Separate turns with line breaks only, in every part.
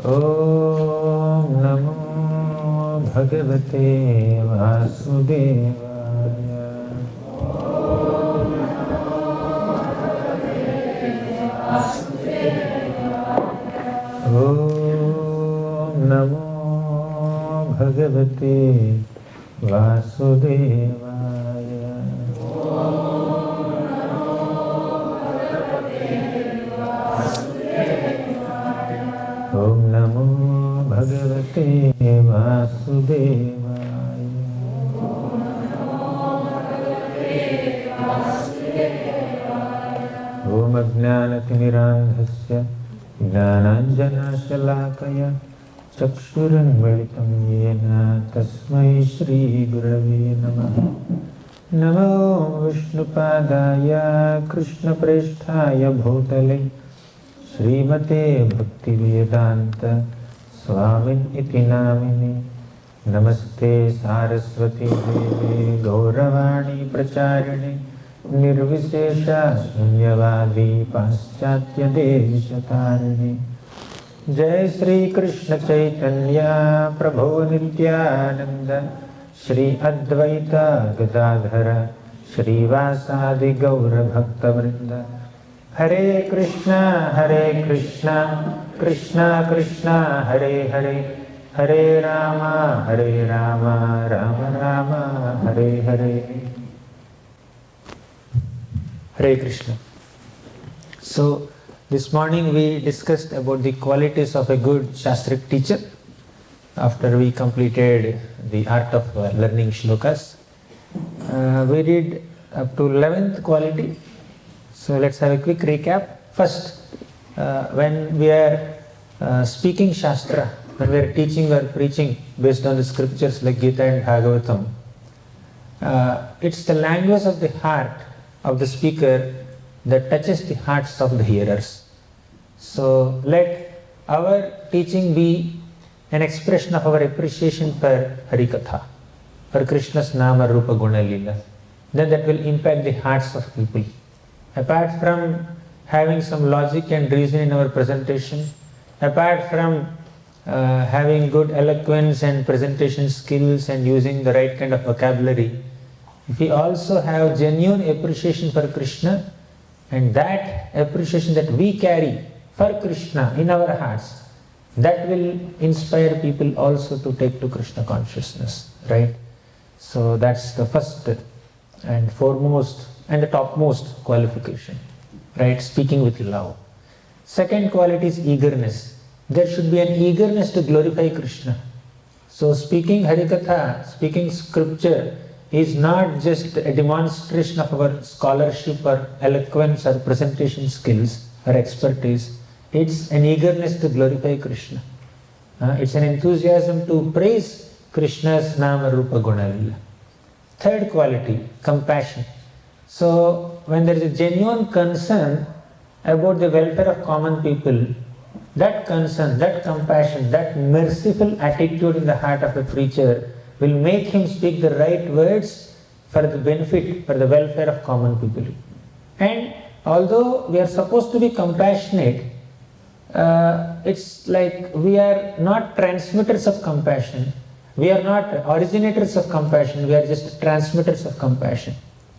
Om Namo Bhagavate Vasudevaya. Om Namo Bhagavate Vasudevaya. Om Namo Bhagavate Vasudevaya. Om Ajnanatirandhasya Jnananjanashalakaya Chakshuranvalitam Yena Tasmai Shri Gurave Namaha. Namo Vishnupadaya Krishna Presthaya Bhutale Srimate Bhaktivedanta Swami iti namini. Namaste Saraswati Devi Gauravani Pracharine Nirvishesha Sunyavadi Paschatya Deshatarine. Jai Shri Krishna Chaitanya Prabhu Nityananda Shri Advaita Gadadhara Shri Vasadi Gaura Bhakta Vrinda. Hare Krishna Krishna Krishna Hare Hare, Hare Rama Rama Rama Hare Hare. Hare Krishna. So this morning we discussed about the qualities of a good Shastric teacher after we completed the art of learning shlokas. We did up to 11th quality. So let's have a quick recap. First, when we are speaking Shastra, when we are teaching or preaching based on the scriptures like Gita and Bhagavatam, it's the language of the heart of the speaker that touches the hearts of the hearers. So let our teaching be an expression of our appreciation for Harikatha, for Krishna's Nama Rupa Guna Lila. Then that will impact the hearts of people. Apart from having some logic and reason in our presentation, apart from having good eloquence and presentation skills and using the right kind of vocabulary, if we also have genuine appreciation for Krishna, and that appreciation that we carry for Krishna in our hearts, that will inspire people also to take to Krishna consciousness, right? So that's the first and foremost and the topmost qualification, right? Speaking with love. Second quality is eagerness. There should be an eagerness to glorify Krishna. So speaking Harikatha, speaking scripture is not just a demonstration of our scholarship or eloquence or presentation skills or expertise. It's an eagerness to glorify Krishna. It's an enthusiasm to praise Krishna's Nama Rupa Guna Lila. Third quality, compassion. So when there is a genuine concern about the welfare of common people, that concern, that compassion, that merciful attitude in the heart of a preacher will make him speak the right words for the benefit, for the welfare of common people. And although we are supposed to be compassionate, it's like we are not transmitters of compassion. We are not originators of compassion. We are just transmitters of compassion.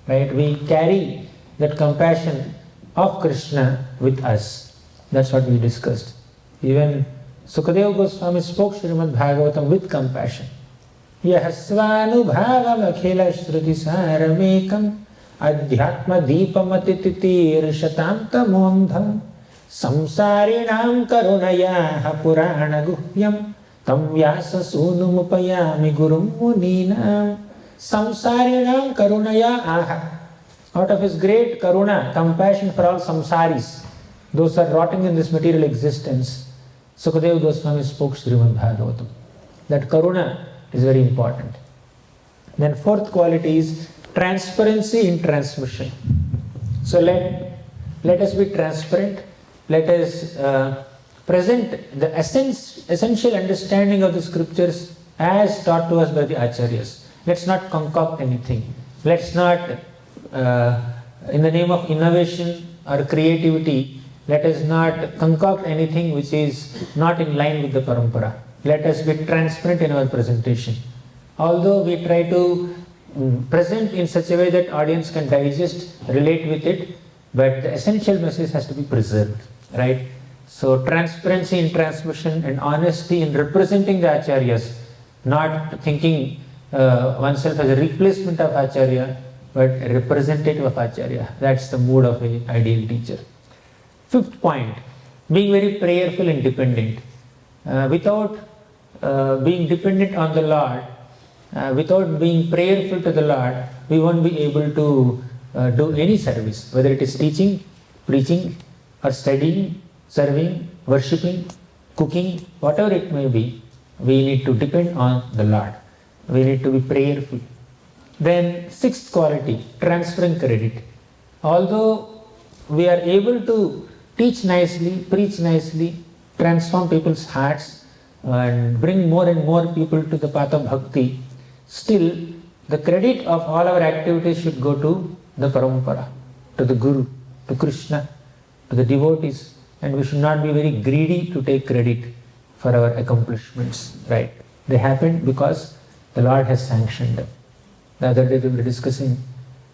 Right? We carry that compassion of Krishna with us. That's what we discussed. Even Sukadeva Goswami spoke Srimad Bhagavatam with compassion. Yahasvanubhavam akhila shruti saramekam adhyatma deepamatitir shatamta mondham samsarinam karunayaha purana guhyam tam vyasa sunumupayami gurum muninam. Samsarinam karunaya aha. Out of his great karuna, compassion for all samsaris, those are rotting in this material existence, Sukadeva Goswami spoke Srimad Bhagavatam. That karuna is very important. Then fourth quality is transparency in transmission. So let us be transparent. Let us present the essential understanding of the scriptures as taught to us by the acharyas. Let's not concoct anything. Let's not, in the name of innovation or creativity, Let us not concoct anything which is not in line with the parampara. Let us be transparent in our presentation. Although we try to present in such a way that audience can digest, relate with it, but the essential message has to be preserved, right? So transparency in transmission and honesty in representing the acharyas, not thinking oneself as a replacement of acharya, but a representative of acharya. That's the mood of an ideal teacher. Fifth point, being very prayerful and dependent. Without being dependent on the Lord, without being prayerful to the Lord, we won't be able to do any service, whether it is teaching, preaching, or studying, serving, worshipping, cooking, whatever it may be. We need to depend on the Lord. We need to be prayerful. Then sixth quality, transferring credit. Although we are able to teach nicely, preach nicely, transform people's hearts, and bring more and more people to the path of bhakti, still the credit of all our activities should go to the parampara, to the Guru, to Krishna, to the devotees, and we should not be very greedy to take credit for our accomplishments, right? They happened because the Lord has sanctioned them. The other day we were discussing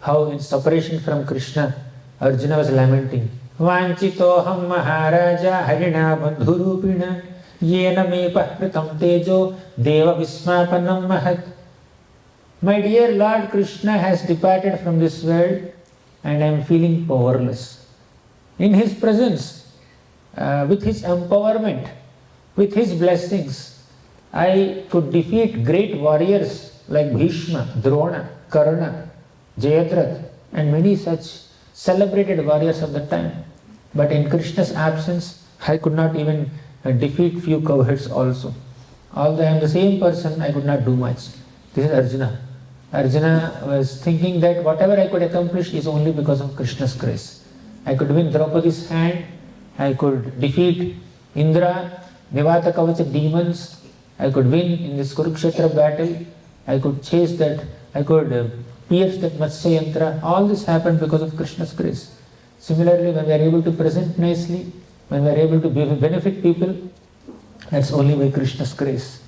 how in separation from Krishna, Arjuna was lamenting, Vanchitoham Maharaja Harina Bandhurupina Yena me pahritam tejo Deva Vismapanam Mahat. My dear Lord Krishna has departed from this world and I am feeling powerless. In His presence, with His empowerment, with His blessings, I could defeat great warriors like Bhishma, Drona, Karna, Jayadratha and many such celebrated warriors of the time. But in Krishna's absence, I could not even defeat few cowherds also. Although I am the same person, I could not do much. This is Arjuna. Arjuna was thinking that whatever I could accomplish is only because of Krishna's grace. I could win Draupadi's hand, I could defeat Indra, Nivata Kavacha demons, I could win in this Kurukshetra battle, I could chase that, I could pierce that Matsya Yantra. All this happened because of Krishna's grace. Similarly, when we are able to present nicely, when we are able to benefit people, that's only by Krishna's grace.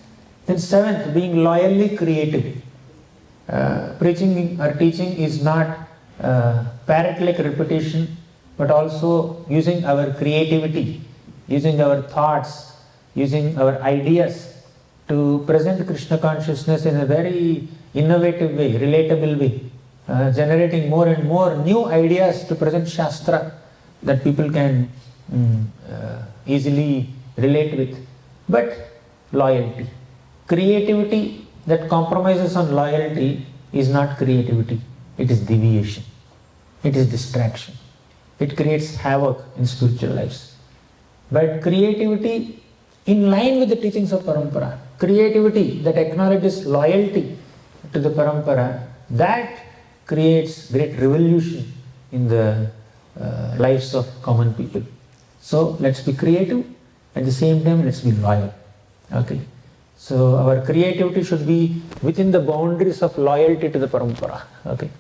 Then seventh, being loyally creative. Preaching or teaching is not parrot-like repetition, but also using our creativity, using our thoughts, using our ideas to present Krishna consciousness in a very innovative way, relatable way, generating more and more new ideas to present Shastra that people can easily relate with. But loyalty. Creativity that compromises on loyalty is not creativity, it is deviation, it is distraction. It creates havoc in spiritual lives. But creativity in line with the teachings of parampara, creativity that acknowledges loyalty to the parampara, that creates great revolution in the lives of common people. So let's be creative, at the same time let's be loyal. Okay. So our creativity should be within the boundaries of loyalty to the parampara. Okay.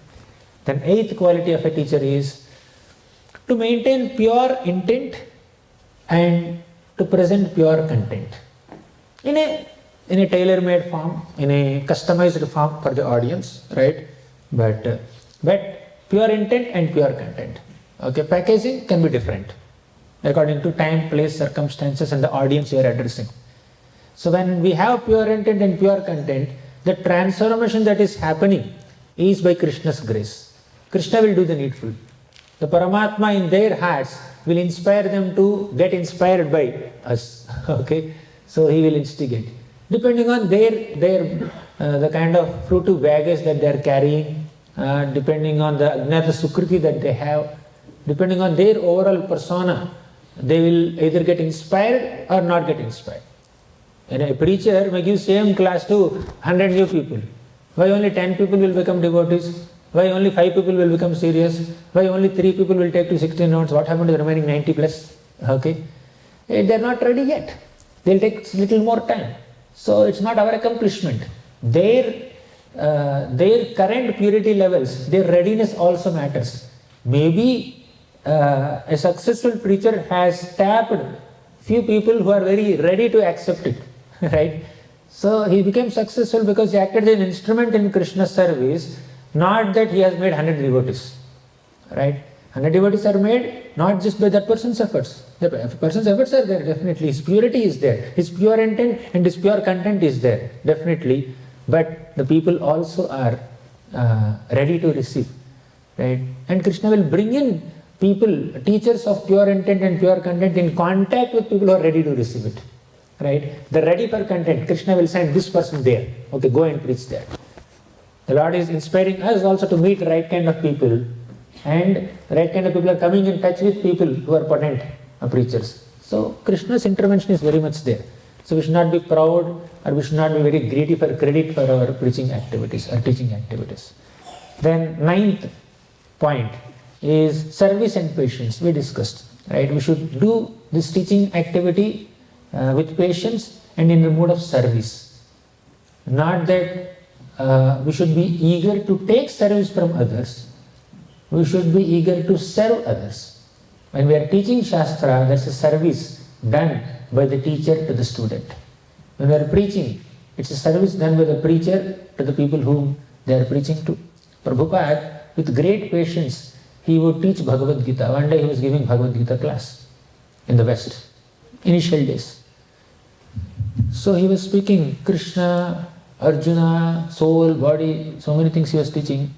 Then eighth quality of a teacher is to maintain pure intent and to present pure content in a tailor-made form, in a customized form for the audience, right? But pure intent and pure content. Okay, packaging can be different according to time, place, circumstances, and the audience you are addressing. So when we have pure intent and pure content, the transformation that is happening is by Krishna's grace. Krishna will do the needful. The Paramatma in their hearts will inspire them to get inspired by us. Okay, so he will instigate. Depending on the kind of fruitive baggage that they are carrying, depending on the Ajnata Sukriti that they have, depending on their overall persona, they will either get inspired or not get inspired. And a preacher may give same class to 100 new people. Why only 10 people will become devotees? Why only 5 people will become serious? Why only 3 people will take to 16 notes? What happened to the remaining 90 plus? Okay, they are not ready yet. They will take little more time. So it's not our accomplishment. Their current purity levels, their readiness also matters. Maybe a successful preacher has tapped few people who are very ready to accept it, right? So he became successful because he acted as an instrument in Krishna's service, not that he has made 100 devotees, right? 100 devotees are made not just by that person's efforts. The person's efforts are there, definitely. His purity is there. His pure intent and his pure content is there, definitely. But the people also are ready to receive, right? And Krishna will bring in people, teachers of pure intent and pure content, in contact with people who are ready to receive it, right? They're ready for content. Krishna will send this person there. Okay, go and preach there. The Lord is inspiring us also to meet the right kind of people, and the right kind of people are coming in touch with people who are potent preachers. So Krishna's intervention is very much there. So we should not be proud, or we should not be very greedy for credit for our preaching activities or teaching activities. Then 9th point is service and patience. We discussed, right? We should do this teaching activity with patience and in the mood of service. Not that we should be eager to take service from others. We should be eager to serve others. When we are teaching Shastra, that's a service done by the teacher to the student. When we are preaching, it's a service done by the preacher to the people whom they are preaching to. Prabhupada, with great patience, he would teach Bhagavad Gita. One day he was giving Bhagavad Gita class in the West, initial days. So he was speaking Krishna, Arjuna, soul, body, so many things he was teaching.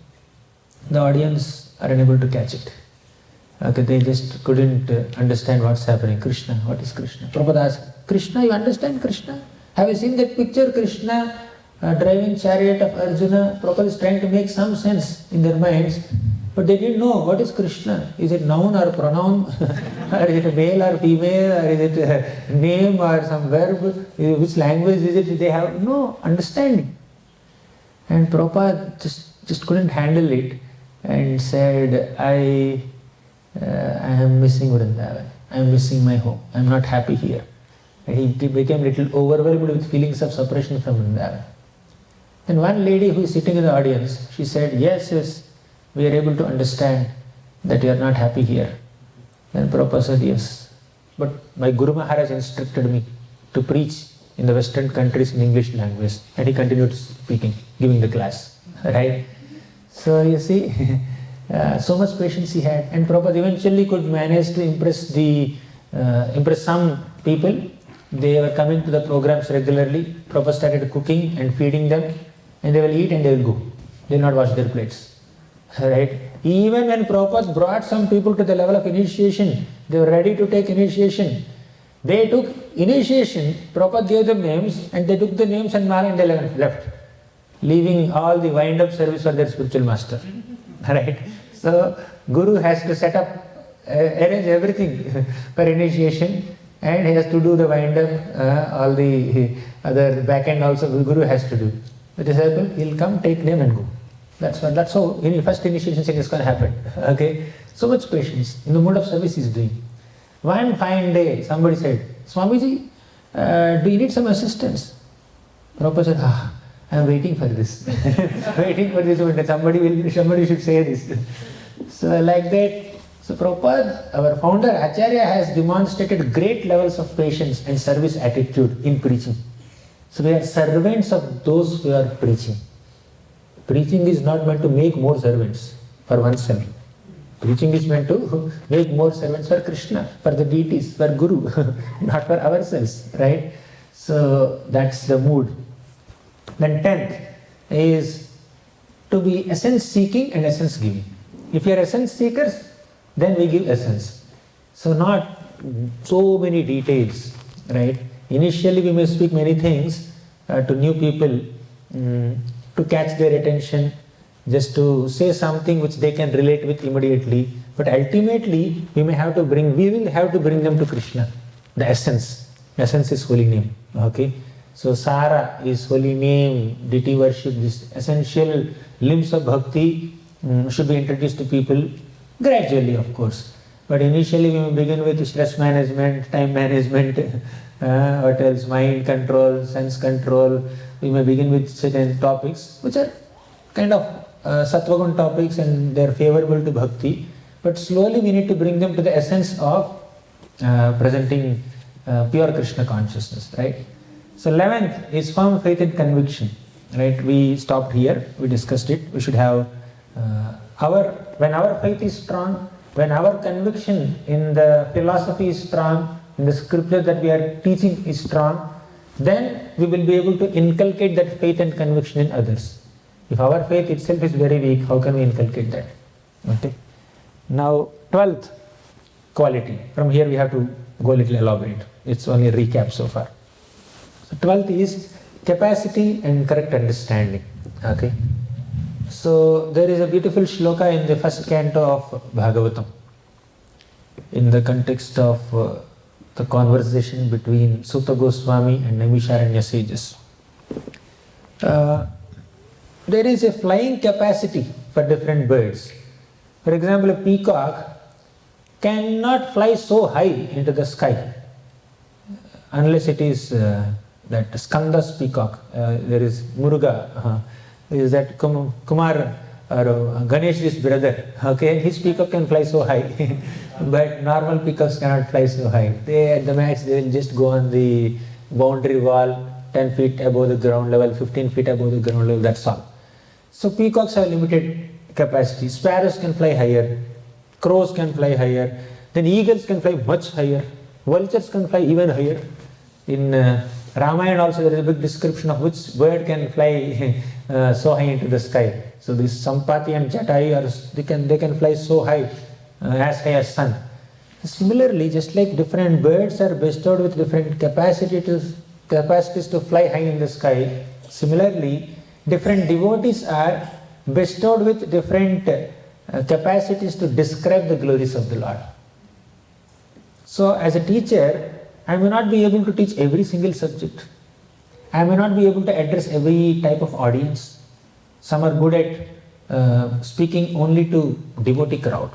The audience are unable to catch it. Okay, they just couldn't understand what's happening. Krishna, what is Krishna? Prabhupada asked, Krishna, you understand Krishna? Have you seen that picture, Krishna driving chariot of Arjuna? Prabhupada is trying to make some sense in their minds, but they didn't know what is Krishna. Is it noun or pronoun? Or is it male or female? Or is it a name or some verb? Which language is it? They have no understanding. And Prabhupada just couldn't handle it and said, I am missing Vrindavan. I am missing my home. I am not happy here. And he became a little overwhelmed with feelings of separation from Vrindavan. Then one lady who is sitting in the audience, she said, yes, we are able to understand that you are not happy here. Then Prabhupada said, yes, but my Guru Maharaj instructed me to preach in the Western countries in English language. And he continued speaking, giving the class. Right? So you see, so much patience he had. And Prabhupada eventually could manage to impress some people. They were coming to the programs regularly. Prabhupada started cooking and feeding them. And they will eat and they will go. They will not wash their plates. Right? Even when Prabhupada brought some people to the level of initiation, they were ready to take initiation. They took initiation, Prabhupada gave them names, and they took the names and mala and they left, leaving all the wind-up service for their spiritual master. Right? So, Guru has to set up, arrange everything for initiation, and he has to do the wind-up, all the other back-end also Guru has to do. The disciple, he'll come, take them and go. That's how first initiation is going to happen. Okay? So much patience. In the mode of service he's doing. One fine day, somebody said, Swamiji, do you need some assistance? Prabhupada said, I am waiting for this. Waiting for this one. Somebody should say this. So like that, so Prabhupada, our founder Acharya, has demonstrated great levels of patience and service attitude in preaching. So we are servants of those who are preaching. Preaching is not meant to make more servants for oneself. Preaching is meant to make more servants for Krishna, for the deities, for Guru, not for ourselves, right? So that's the mood. Then 10th is to be essence seeking and essence giving. If you are essence seekers, then we give essence. So not so many details, right? Initially we may speak many things to new people to catch their attention, just to say something which they can relate with immediately. But ultimately we will have to bring them to Krishna, the essence. Essence is holy name. Okay? So Sara is holy name, deity worship, this essential limbs of bhakti should be introduced to people gradually, of course. But initially we may begin with stress management, time management, what else, mind control, sense control. We may begin with certain topics which are kind of sattvagun topics and they are favorable to bhakti. but slowly we need to bring them to the essence of presenting pure Krishna consciousness, right? So 11th is firm faith and conviction, right? We stopped here, we discussed it. We should have when our faith is strong, when our conviction in the philosophy is strong, in the scripture that we are teaching is strong, then we will be able to inculcate that faith and conviction in others. If our faith itself is very weak, how can we inculcate that? Okay. Now 12th, quality. From here we have to go a little elaborate. It's only a recap so far. So 12th is capacity and correct understanding. Okay. So there is a beautiful shloka in the first canto of Bhagavatam, in the context of the conversation between Sutta Goswami and Naimisharanya sages. There is a flying capacity for different birds. For example, a peacock cannot fly so high into the sky unless it is that Skanda's peacock. There is Muruga, is that Kumar or Ganesh's brother. Okay, his peacock can fly so high, but normal peacocks cannot fly so high. They at the max they will just go on the boundary wall 10 feet above the ground level, 15 feet above the ground level, that's all. So peacocks have limited capacity. Sparrows can fly higher, crows can fly higher, then eagles can fly much higher, vultures can fly even higher. In Ramayana also there is a big description of which bird can fly so high into the sky. So this Sampati and Jatai, they can fly so high, as high as sun. Similarly, just like different birds are bestowed with different capacities to fly high in the sky, similarly, different devotees are bestowed with different capacities to describe the glories of the Lord. So as a teacher, I may not be able to teach every single subject. I may not be able to address every type of audience. Some are good at speaking only to devotee crowd.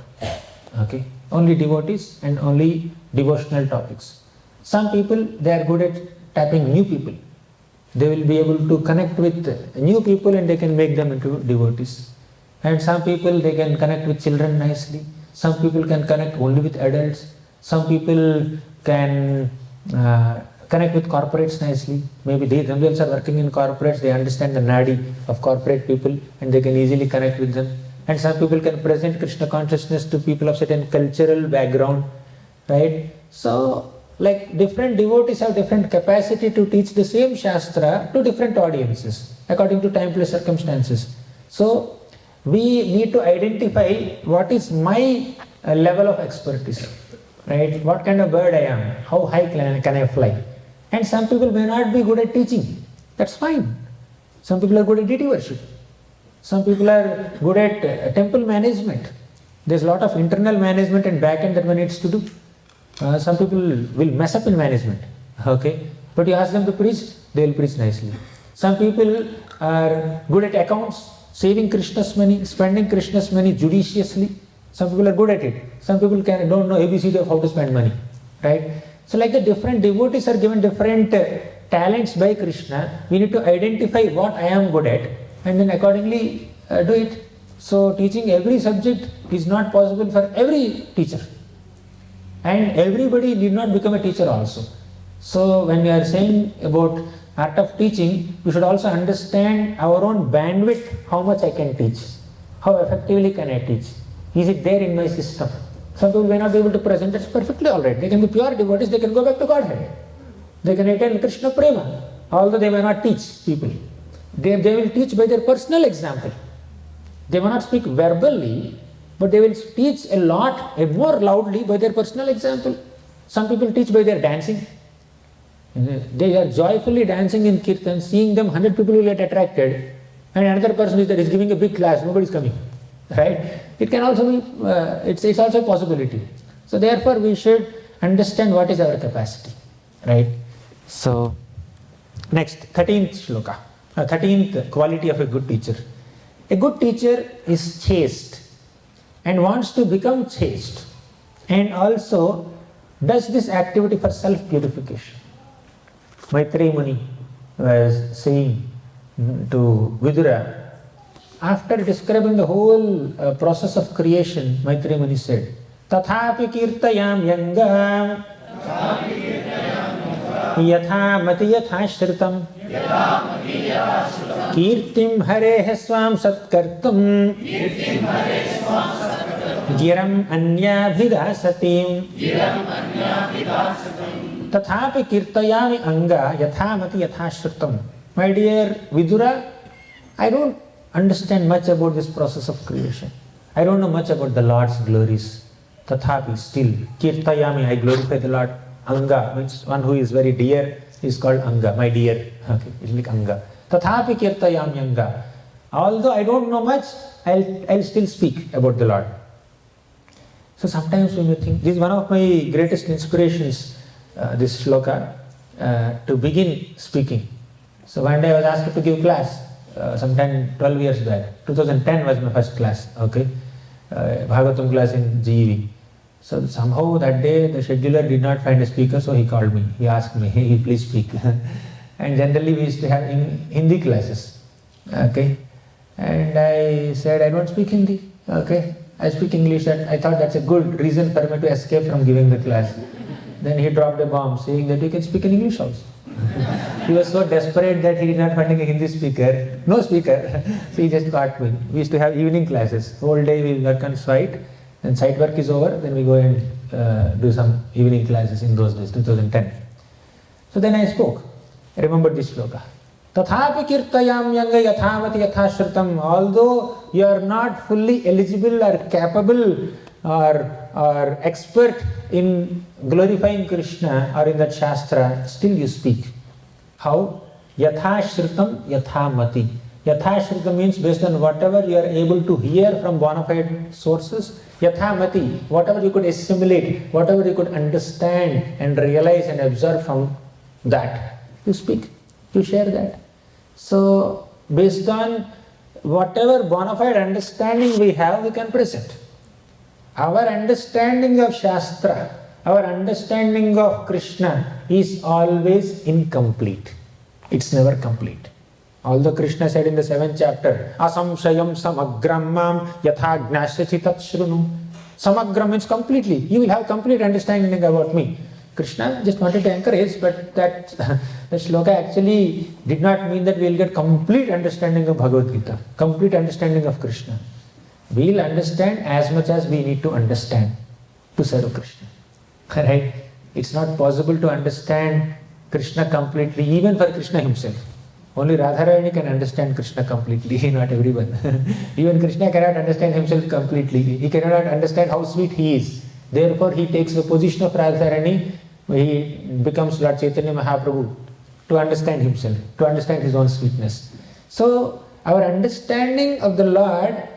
Okay, only devotees and only devotional topics. Some people, they are good at tapping new people. They will be able to connect with new people and they can make them into devotees. And some people, they can connect with children nicely. Some people can connect only with adults. Some people can connect with corporates nicely. Maybe they themselves are working in corporates, they understand the nadi of corporate people and they can easily connect with them. And some people can present Krishna consciousness to people of certain cultural background, right? So, like different devotees have different capacity to teach the same Shastra to different audiences according to time plus circumstances. So, we need to identify what is my level of expertise, right? What kind of bird I am, how high can I fly? And some people may not be good at teaching, that's fine. Some people are good at deity worship. Some people are good at temple management. There's a lot of internal management and back end that one needs to do. Some people will mess up in management, okay? But you ask them to preach, they will preach nicely. Some people are good at accounts, saving Krishna's money, spending Krishna's money judiciously. Some people are good at it. Some people don't know ABCD of how to spend money, right? So like the different devotees are given different talents by Krishna, we need to identify what I am good at and then accordingly do it. So teaching every subject is not possible for every teacher. And everybody need not become a teacher also. So when we are saying about art of teaching, we should also understand our own bandwidth, how much I can teach, how effectively can I teach, is it there in my system. Some people may not be able to present, that's perfectly alright. They can be pure devotees, they can go back to Godhead. They can attend Krishna Prema, although they may not teach people. They will teach by their personal example. They may not speak verbally, but they will teach a lot, more loudly by their personal example. Some people teach by their dancing. They are joyfully dancing in Kirtan, seeing them, 100 people will get attracted, and another person is there, is giving a big class, nobody is coming. Right? It can also be, it's also a possibility. So therefore we should understand what is our capacity. Right? So, next, 13th shloka, 13th quality of a good teacher. A good teacher is chaste and wants to become chaste and also does this activity for self-purification. Maitreya Muni was saying to Vidura after describing the whole process of creation, Maitreya Muni said, Tathapi kirtayam yanga yatha mati yatha shritam kirtim harehe swam satkartum giram anyabhidasatim Tathapi kirtayami anga yatha mati yatha shritam. My dear Vidura, I don't understand much about this process of creation. I don't know much about the Lord's glories. Tathapi, still, kirtayami, I glorify the Lord. Anga means one who is very dear is called Anga, my dear. Okay, it's like Anga. Tathapi kirtayami anga. Although I don't know much, I'll still speak about the Lord. So sometimes we may think, this is one of my greatest inspirations, this sloka, to begin speaking. So one day I was asked to give class, sometime 12 years back. 2010 was my first class, okay, Bhagavatam class in GEV. So somehow that day the scheduler did not find a speaker, so he called me. He asked me, hey, please speak. And generally we used to have Hindi classes, okay. And I said, I don't speak Hindi, okay. I speak English, and I thought that's a good reason for me to escape from giving the class. Then he dropped a bomb saying that you can speak in English also. He was so desperate that he did not find a Hindi speaker, no speaker, so he just got me. We used to have evening classes. Whole day we work on site, and site work is over, then we go and do some evening classes in those days, 2010. So then I spoke. I remembered this sloka. Tathapi kirtayam yanga yathavati yathashritam. Although you are not fully eligible or capable or expert in glorifying Krishna or in that Shastra, still you speak. How? Yathashritam yathamati. Yathashritam means based on whatever you are able to hear from bona fide sources. Yathamati, whatever you could assimilate, whatever you could understand and realize and observe from that, you speak, you share that. So, based on whatever bona fide understanding we have, we can present. Our understanding of Shastra, our understanding of Krishna is always incomplete. It's never complete. Although Krishna said in the 7th chapter, Asamshayam samagram mam yatha gnasyachi tat shrunu. Samagram means completely. You will have complete understanding about me. Krishna just wanted to encourage, but that the shloka actually did not mean that we will get complete understanding of Bhagavad Gita, complete understanding of Krishna. We will understand as much as we need to understand to serve Krishna. Right? It's not possible to understand Krishna completely, even for Krishna himself. Only Radharani can understand Krishna completely, not everyone. Even Krishna cannot understand himself completely. He cannot understand how sweet he is. Therefore, he takes the position of Radharani. He becomes Lord Chaitanya Mahaprabhu to understand himself, to understand his own sweetness. So, our understanding of the Lord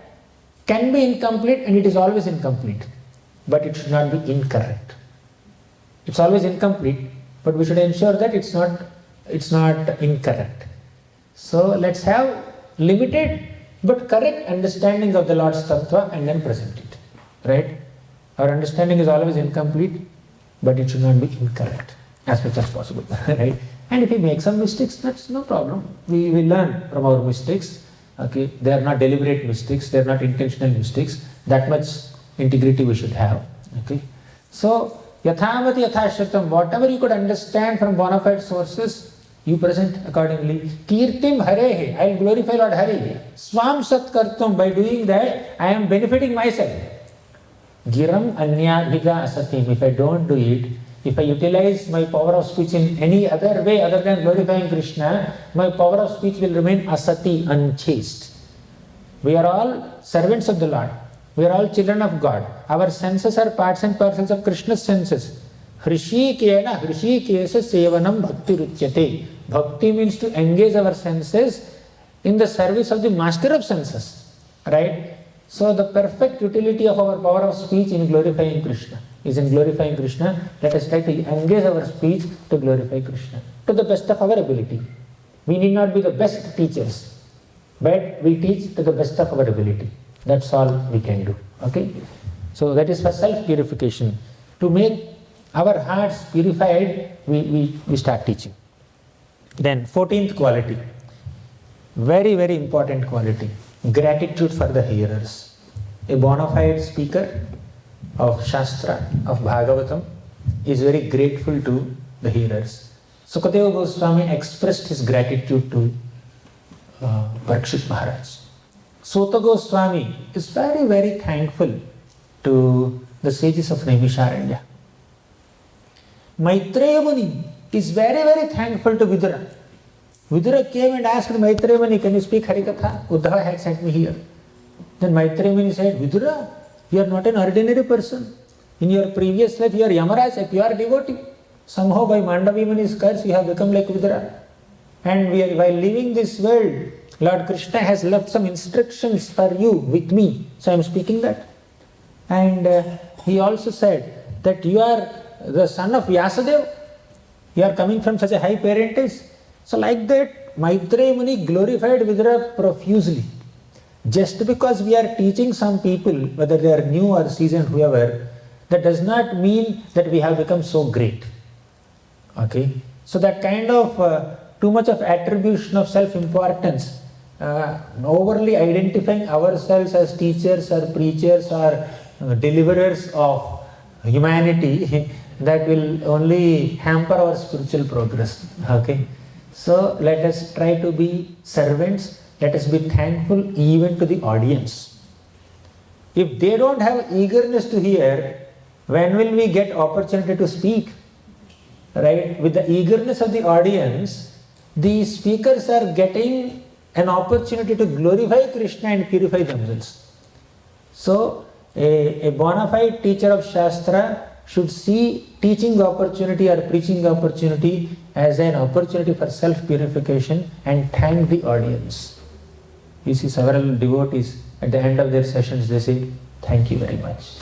can be incomplete, and it is always incomplete. But it should not be incorrect. It's always incomplete, but we should ensure that it's not incorrect. So let's have limited but correct understanding of the Lord's Tattva and then present it. Right? Our understanding is always incomplete, but it should not be incorrect as much as possible. Right? And if we make some mistakes, that's no problem. We learn from our mistakes. Okay? They are not deliberate mistakes, they are not intentional mistakes. That much integrity we should have. Okay? So, yathavati yathashritam, whatever you could understand from bona fide sources, you present accordingly. Kirtim harehe, I will glorify Lord Hari. Swam satkartum, by doing that, I am benefiting myself. Giram anyabhiga asatim, if I don't do it, if I utilize my power of speech in any other way other than glorifying Krishna, my power of speech will remain asati, unchaste. We are all servants of the Lord. We are all children of God. Our senses are parts and parcels of Krishna's senses. Hrishikena, Hrishikesa sevanam bhakti ruchyate. Bhakti means to engage our senses in the service of the master of senses. Right? So the perfect utility of our power of speech in glorifying Krishna is in glorifying Krishna. Let us try to engage our speech to glorify Krishna to the best of our ability. We need not be the best teachers, but we teach to the best of our ability. That's all we can do. Okay? So that is for self-purification. To make our hearts purified, we start teaching. Then 14th quality. Very, very important quality. gratitude for the hearers. A bona fide speaker of Shastra, of Bhagavatam, is very grateful to the hearers. Sukadeva Goswami expressed his gratitude to Parikshit Maharaj. Sota Goswami is very, very thankful to the sages of Naimisharanya. Maitreya Muni is very, very thankful to Vidura. Vidura came and asked Maitreya Muni, can you speak Harikatha? Uddhava had sent me here. Then Maitreya Muni said, Vidura, you are not an ordinary person. In your previous life, you are Yamaraj, a pure devotee. Somehow by Mandavi Muni's curse, you have become like Vidura. And while leaving this world, Lord Krishna has left some instructions for you with me. So I am speaking that. And he also said that you are the son of Vyasadeva. You are coming from such a high parentage. So like that, Maitreya Muni glorified Vidura profusely. Just because we are teaching some people, whether they are new or seasoned, whoever, that does not mean that we have become so great. Okay? So that kind of too much of attribution of self-importance, overly identifying ourselves as teachers or preachers or deliverers of humanity, that will only hamper our spiritual progress. Okay? So let us try to be servants. Let us be thankful even to the audience. If they don't have eagerness to hear, when will we get opportunity to speak? Right? With the eagerness of the audience, the speakers are getting an opportunity to glorify Krishna and purify themselves. So a bona fide teacher of Shastra should see teaching opportunity or preaching opportunity as an opportunity for self-purification and thank the audience. You see several devotees at the end of their sessions, they say, thank you very much.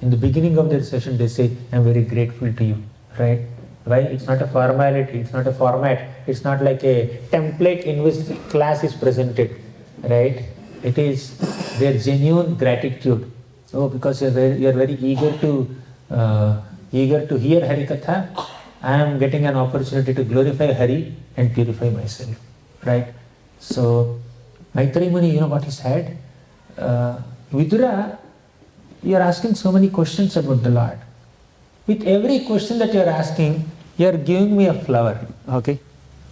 In the beginning of their session, they say, I am very grateful to you. Right? Why? It's not a formality, it's not a format, it's not like a template in which class is presented. Right? It is their genuine gratitude. Oh, because you are very eager to hear Harikatha, I am getting an opportunity to glorify Hari and purify myself. Right? So, Maitreya Muni, you know what he said? Vidura, you are asking so many questions about the Lord. With every question that you are asking, you are giving me a flower. Okay?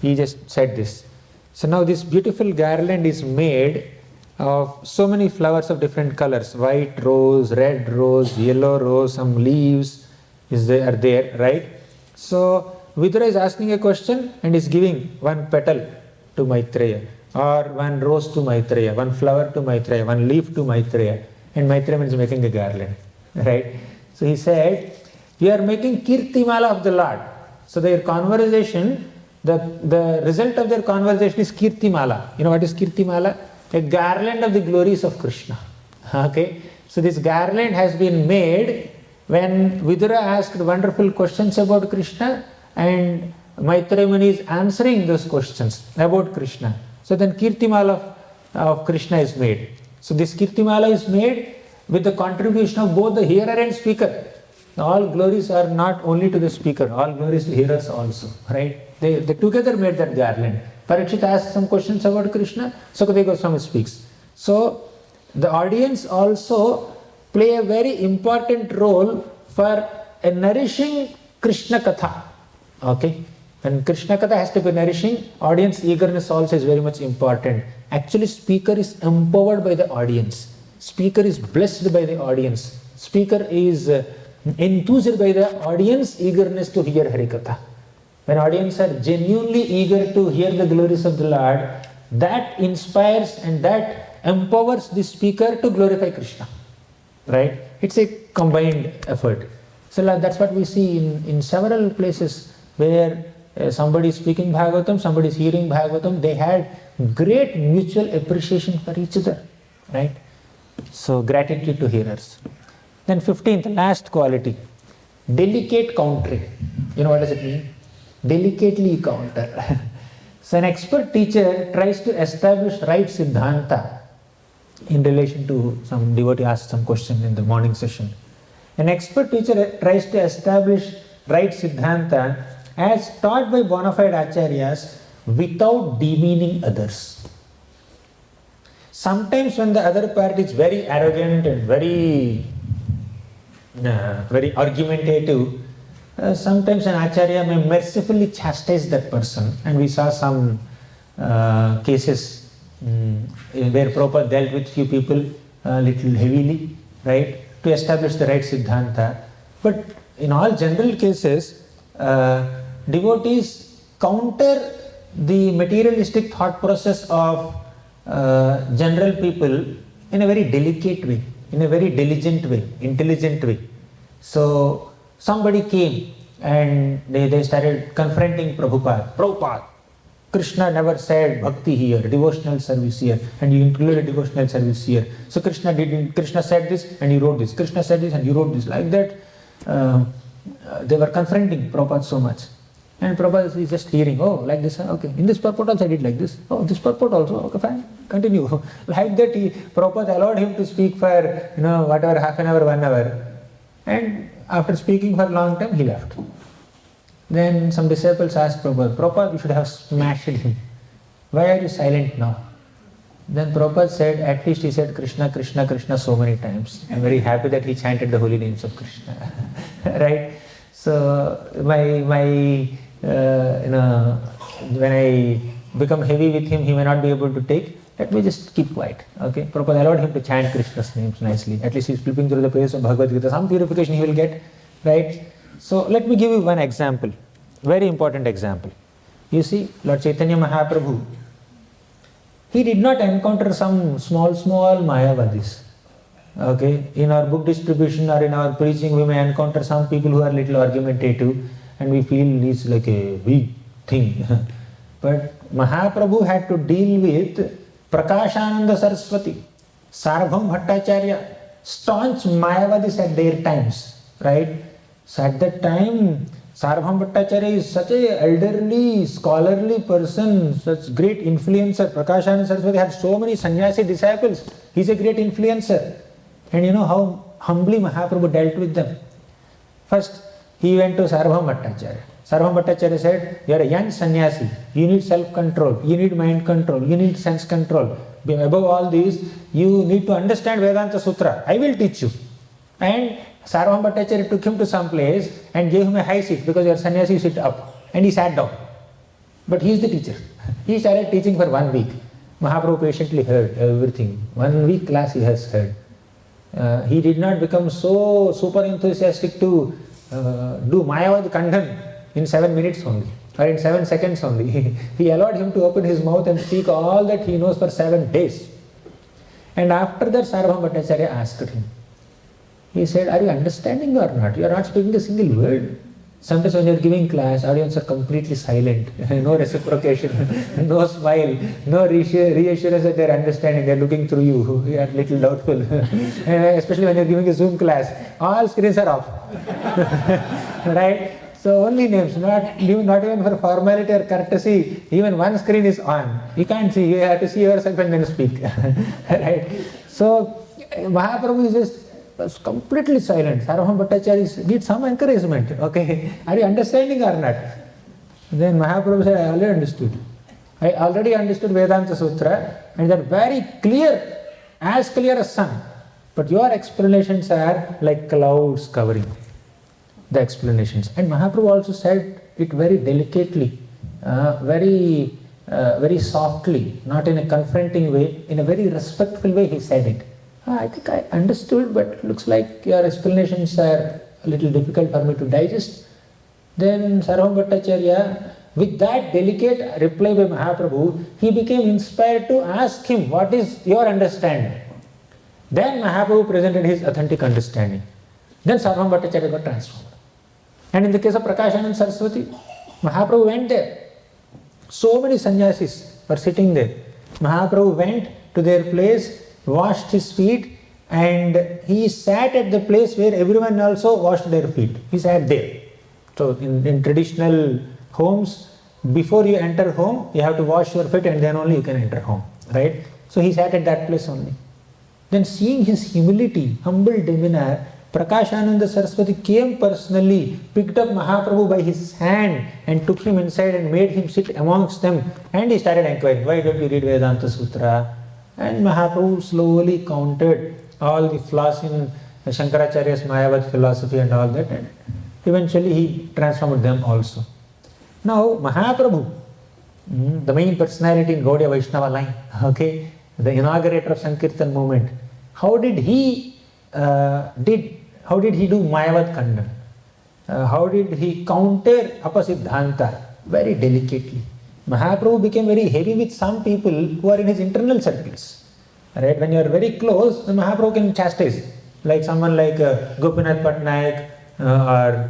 He just said this. So now this beautiful garland is made of so many flowers of different colors. White rose, red rose, yellow rose, some leaves are there, right? So Vidura is asking a question and is giving one petal to Maitreya, or one rose to Maitreya, one flower to Maitreya, one leaf to Maitreya, and Maitreya is making a garland, right? So he said, you are making Kirtimala of the Lord. So their conversation, the result of their conversation is Kirtimala. You know what is Kirtimala? A garland of the glories of Krishna. Okay? So this garland has been made when Vidura asked wonderful questions about Krishna and Maitreya Muni is answering those questions about Krishna. So then Kirtimala of Krishna is made. So this Kirtimala is made with the contribution of both the hearer and speaker. All glories are not only to the speaker, all glories to hearers also, right? They together made that garland. Parikshit asks some questions about Krishna, Sukadeva Goswami speaks. So the audience also play a very important role for a nourishing Krishna Katha. Okay? When Krishna Katha has to be nourishing, audience eagerness also is very much important. Actually, speaker is empowered by the audience. Speaker is blessed by the audience. Speaker is enthused by the audience eagerness to hear Harikatha. When audience are genuinely eager to hear the glories of the Lord, that inspires and that empowers the speaker to glorify Krishna. Right? It's a combined effort. So that's what we see in several places where somebody is speaking Bhagavatam, somebody is hearing Bhagavatam, they had great mutual appreciation for each other. Right? So gratitude to hearers. Then 15th, last quality, delicate countering. You know what does it mean? Delicately counter. So an expert teacher tries to establish right siddhanta in relation to some devotee asked some question in the morning session. An expert teacher tries to establish right siddhanta as taught by bona fide acharyas without demeaning others. Sometimes when the other party is very arrogant and very argumentative, sometimes an acharya may mercifully chastise that person. And we saw some cases where Prabhupada dealt with few people a little heavily, right, to establish the right Siddhanta. But in all general cases, devotees counter the materialistic thought process of general people in a very delicate way, in a very diligent way, intelligent way. So somebody came and they started confronting Prabhupada. Prabhupada, Krishna never said bhakti here, devotional service here, and you included devotional service here. So Krishna said this and you wrote this. Krishna said this and you wrote this. Like that, they were confronting Prabhupada so much. And Prabhupada is just hearing, oh, like this, okay. In this purport also I did like this. Oh, this purport also, okay, fine, continue. Like that, Prabhupada allowed him to speak for, whatever, half an hour, 1 hour. And after speaking for a long time, he left. Then some disciples asked Prabhupada, Prabhupada, you should have smashed him. Why are you silent now? Then Prabhupada said, at least he said Krishna, Krishna, Krishna so many times. I'm very happy that he chanted the holy names of Krishna. Right? So, when I become heavy with him, he may not be able to take. Let me just keep quiet. Okay? Prabhupada allowed him to chant Krishna's names nicely. At least he's flipping through the pages of Bhagavad Gita. Some purification he will get. Right? So, let me give you one example. Very important example. You see, Lord Chaitanya Mahaprabhu, he did not encounter some small Mayavadis. Okay? In our book distribution or in our preaching, we may encounter some people who are little argumentative and we feel it's like a big thing. But Mahaprabhu had to deal with Prakashananda Saraswati, Sarvabhauma Bhattacharya, staunch Mayavadis at their times. Right? So at that time, Sarvabhauma Bhattacharya is such a elderly, scholarly person, such great influencer. Prakashananda Saraswati had so many sannyasi disciples. He's a great influencer. And you know how humbly Mahaprabhu dealt with them. First, he went to Sarvabhauma Bhattacharya. Sarvabhauma Bhattacharya said, you are a young sannyasi. You need self-control. You need mind control. You need sense control. Above all these, you need to understand Vedanta Sutra. I will teach you. And Sarvabhauma Bhattacharya took him to some place and gave him a high seat because your sannyasi sit up. And he sat down. But he is the teacher. He started teaching for 1 week. Mahaprabhu patiently heard everything. 1 week class he has heard. He did not become so super enthusiastic to do Mayavad Kandhan in 7 minutes only, or in 7 seconds only. He allowed him to open his mouth and speak all that he knows for 7 days. And after that, Sarvabhauma Bhattacharya asked him. He said, are you understanding or not? You are not speaking a single word. Sometimes when you are giving class, audience are completely silent. No reciprocation, no smile, no reassurance that they are understanding. They are looking through you. You are a little doubtful. Especially when you are giving a Zoom class. All screens are off. Right? So only names, not even for formality or courtesy. Even one screen is on. You can't see. You have to see yourself and then speak. Right? So Mahaprabhu is just was completely silent. Sarvabhauma Bhattacharya needs some encouragement. Okay, are you understanding or not? Then Mahaprabhu said, I already understood. I already understood Vedanta Sutra and they are very clear, as clear as sun. But your explanations are like clouds covering the explanations. And Mahaprabhu also said it very delicately, very softly, not in a confronting way, in a very respectful way he said it. I think I understood, but looks like your explanations are a little difficult for me to digest. Then Sarvabhauma Bhattacharya, with that delicate reply by Mahaprabhu, he became inspired to ask him, what is your understanding? Then Mahaprabhu presented his authentic understanding. Then Sarvabhauma Bhattacharya got transformed. And in the case of Prakashananda Saraswati, Mahaprabhu went there. So many sannyasis were sitting there. Mahaprabhu went to their place, washed his feet, and he sat at the place where everyone also washed their feet. He sat there. So in traditional homes, before you enter home, you have to wash your feet and then only you can enter home. Right? So he sat at that place only. Then seeing his humility, humble demeanor, Prakashananda Saraswati came personally, picked up Mahaprabhu by his hand and took him inside and made him sit amongst them. And he started inquiring, why don't you read Vedanta Sutra? And Mahaprabhu slowly countered all the flaws in Shankaracharya's Mayavad philosophy and all that, and eventually he transformed them also. Now Mahaprabhu, the main personality in Gaudiya Vaishnava line, okay, the inaugurator of Sankirtan movement, how did he do Mayavad Khandan? How did he counter Apasiddhanta? Very delicately. Mahaprabhu became very heavy with some people who are in his internal circles. Right? When you are very close, the Mahaprabhu can chastise. Like someone like Gopinath Patnaik or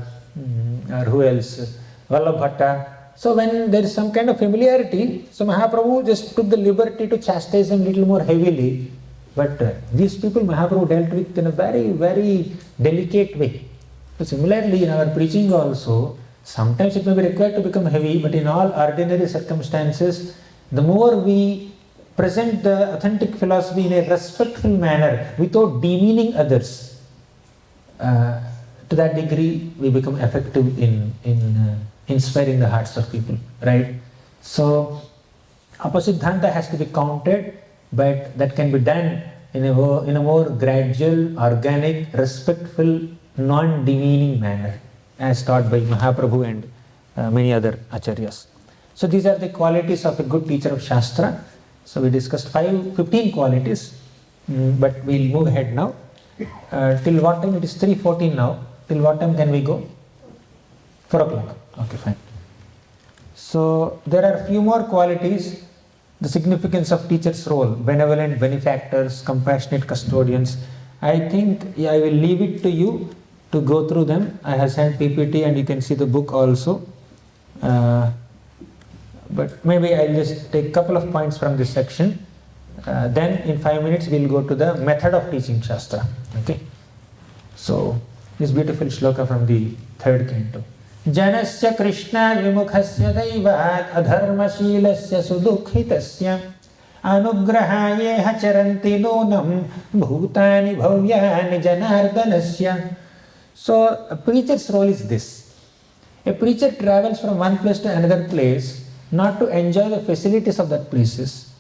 who else? Vallabh Bhatta. So when there is some kind of familiarity, so Mahaprabhu just took the liberty to chastise them a little more heavily. But these people Mahaprabhu dealt with in a very, very delicate way. So similarly in our preaching also, sometimes it may be required to become heavy, but in all ordinary circumstances, the more we present the authentic philosophy in a respectful manner without demeaning others, to that degree we become effective in inspiring the hearts of people, right? So Apasiddhanta has to be countered, but that can be done in a more gradual, organic, respectful, non-demeaning manner, as taught by Mahaprabhu and many other acharyas. So these are the qualities of a good teacher of Shastra. So we discussed 15 qualities, but we'll move ahead now. Till what time? It is 3:14 now. Till what time can we go? 4 o'clock. Okay, fine. So there are a few more qualities. The significance of teacher's role: benevolent benefactors, compassionate custodians. I think I will leave it to you to go through them. I have sent PPT and you can see the book also. But maybe I'll just take a couple of points from this section. Then in 5 minutes we'll go to the method of teaching Shastra. Okay. So this beautiful shloka from the 3rd canto. Janasya Krishna vimukhasya daivat adharmashilasya sudukhitasya anugrahayeha charanti nonam bhutani bhavyani janardanasya. So a preacher's role is this. A preacher travels from one place to another place not to enjoy the facilities of that places,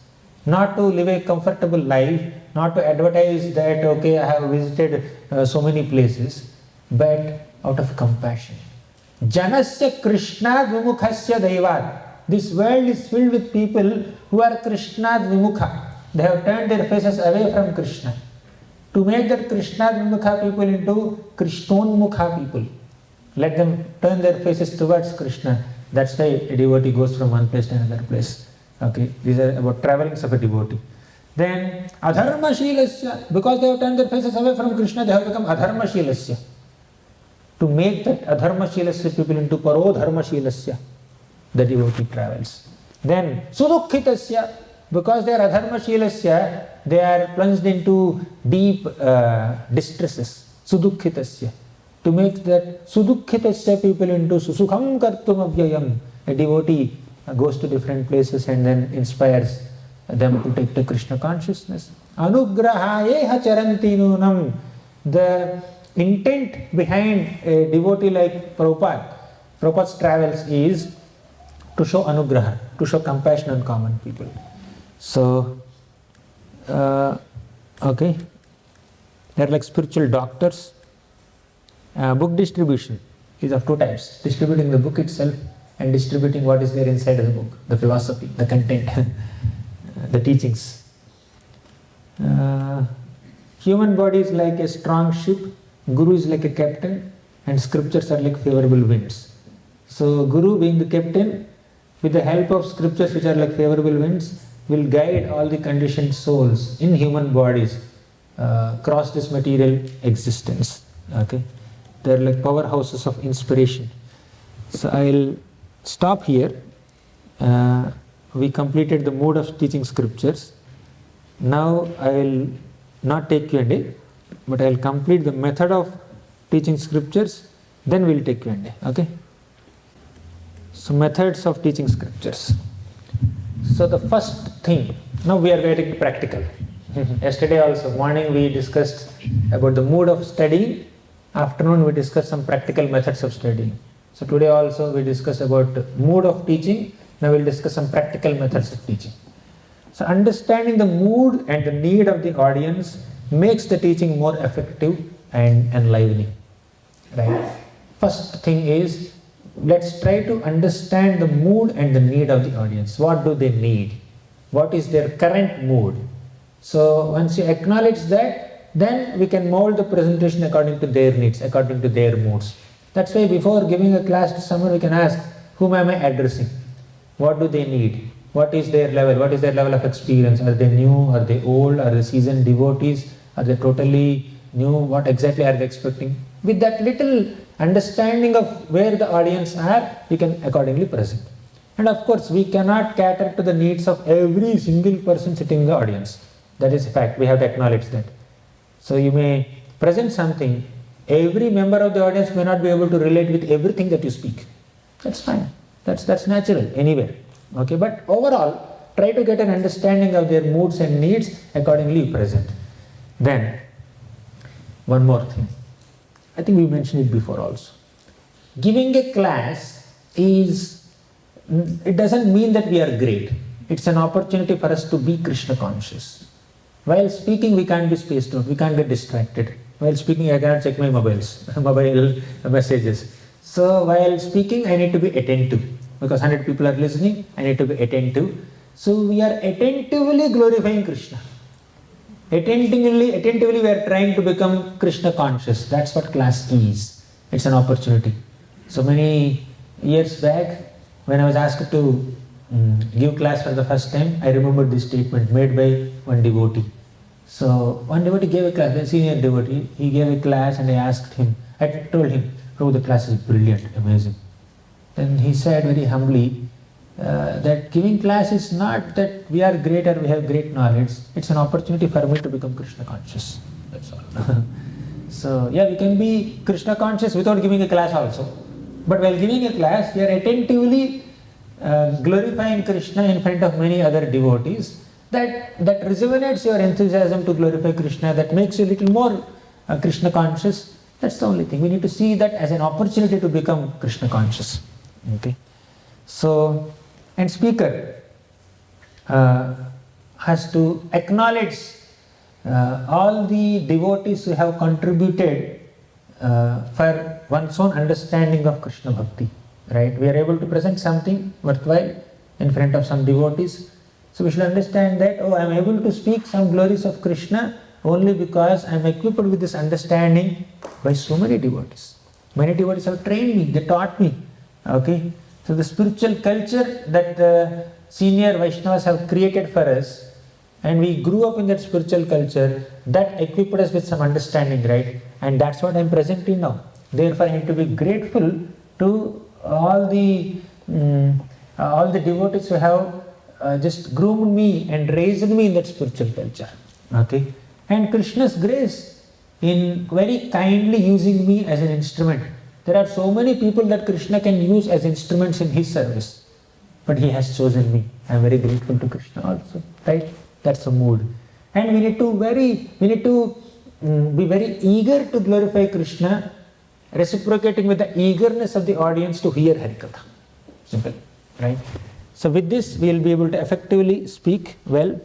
not to live a comfortable life, not to advertise that, okay, I have visited so many places, but out of compassion. Janasya Krishna Vimukhasya Daivat. This world is filled with people who are Krishna Vimukha. They have turned their faces away from Krishna. To make that Krishna Vimukha people into Krishnonmukha people. Let them turn their faces towards Krishna. That's why a devotee goes from one place to another place. Okay, these are about travelings of a devotee. Then Adharmashilasya. Because they have turned their faces away from Krishna, they have become Adharmashilasya. To make that Adharmashilasya people into Parodharmashilasya, the devotee travels. Then Sudukhitasya. Because they are Adharmashilasya, they are plunged into deep distresses. Sudukhitasya. To make that Sudukhitasya people into Susukham Kartum Avyayam. A devotee goes to different places and then inspires them to take to Krishna consciousness. Anugrahayeha charanti nunam. The intent behind a devotee like Prabhupada's travels is to show anugraha, to show compassion on common people. So, okay, they are like spiritual doctors. Book distribution is of two types: distributing the book itself and distributing what is there inside of the book, the philosophy, the content, the teachings. Human body is like a strong ship, Guru is like a captain, and scriptures are like favorable winds. So Guru, being the captain, with the help of scriptures which are like favorable winds, will guide all the conditioned souls in human bodies across this material existence. Okay, they are like powerhouses of inspiration. So I'll stop here. We completed the mode of teaching scriptures. Now I will not take Q&A, but I will complete the method of teaching scriptures, then we will take Q&A. Okay. So methods of teaching scriptures. So the first thing, now we are getting practical. Yesterday also, morning we discussed about the mood of studying. Afternoon we discussed some practical methods of studying. So today also we discussed about mood of teaching. Now we will discuss some practical methods of teaching. So understanding the mood and the need of the audience makes the teaching more effective and enlivening. Right? First thing is, let's try to understand the mood and the need of the audience. What do they need? What is their current mood? So once you acknowledge that, then we can mold the presentation according to their needs, according to their moods. That's why before giving a class to someone, we can ask, whom am I addressing? What do they need? What is their level? What is their level of experience? Are they new? Are they old? Are they seasoned devotees? Are they totally new? What exactly are they expecting? With that little understanding of where the audience are, we can accordingly present. And of course, we cannot cater to the needs of every single person sitting in the audience. That is a fact. We have to acknowledge that. So you may present something. Every member of the audience may not be able to relate with everything that you speak. That's fine. That's natural anywhere. Okay, but overall, try to get an understanding of their moods and needs, accordingly present. Then, one more thing. I think we mentioned it before also. Giving a class it doesn't mean that we are great. It's an opportunity for us to be Krishna conscious. While speaking, we can't be spaced out. We can't get distracted. While speaking, I cannot check my mobile messages. So while speaking, I need to be attentive. Because 100 people are listening, I need to be attentive. So we are attentively glorifying Krishna. Attentively we are trying to become Krishna conscious. That's what class is. It's an opportunity. So many years back, when I was asked to give class for the first time, I remember this statement made by one devotee. So one devotee gave a class, a senior devotee, he gave a class and I told him, oh, the class is brilliant, amazing. Then he said very humbly that giving class is not that we are great or we have great knowledge. It's an opportunity for me to become Krishna conscious. That's all. So yeah, we can be Krishna conscious without giving a class also. But while giving a class, we are attentively glorifying Krishna in front of many other devotees. That rejuvenates your enthusiasm to glorify Krishna. That makes you a little more Krishna conscious. That's the only thing. We need to see that as an opportunity to become Krishna conscious. Okay. So, and speaker has to acknowledge all the devotees who have contributed for one's own understanding of Krishna Bhakti. Right? We are able to present something worthwhile in front of some devotees. So we should understand that, oh, I am able to speak some glories of Krishna only because I am equipped with this understanding by so many devotees. Many devotees have trained me, they taught me. Okay, so the spiritual culture that the senior Vaishnavas have created for us, and we grew up in that spiritual culture, that equipped us with some understanding, right? And that's what I am presenting now. Therefore, I need to be grateful to all the devotees who have just groomed me and raised me in that spiritual culture. Okay, and Krishna's grace in very kindly using me as an instrument. There are so many people that Krishna can use as instruments in his service, but he has chosen me. I am very grateful to Krishna also, right? That's the mood. And we need to be very eager to glorify Krishna, reciprocating with the eagerness of the audience to hear Harikatha. Simple, right? So with this, we will be able to effectively speak well.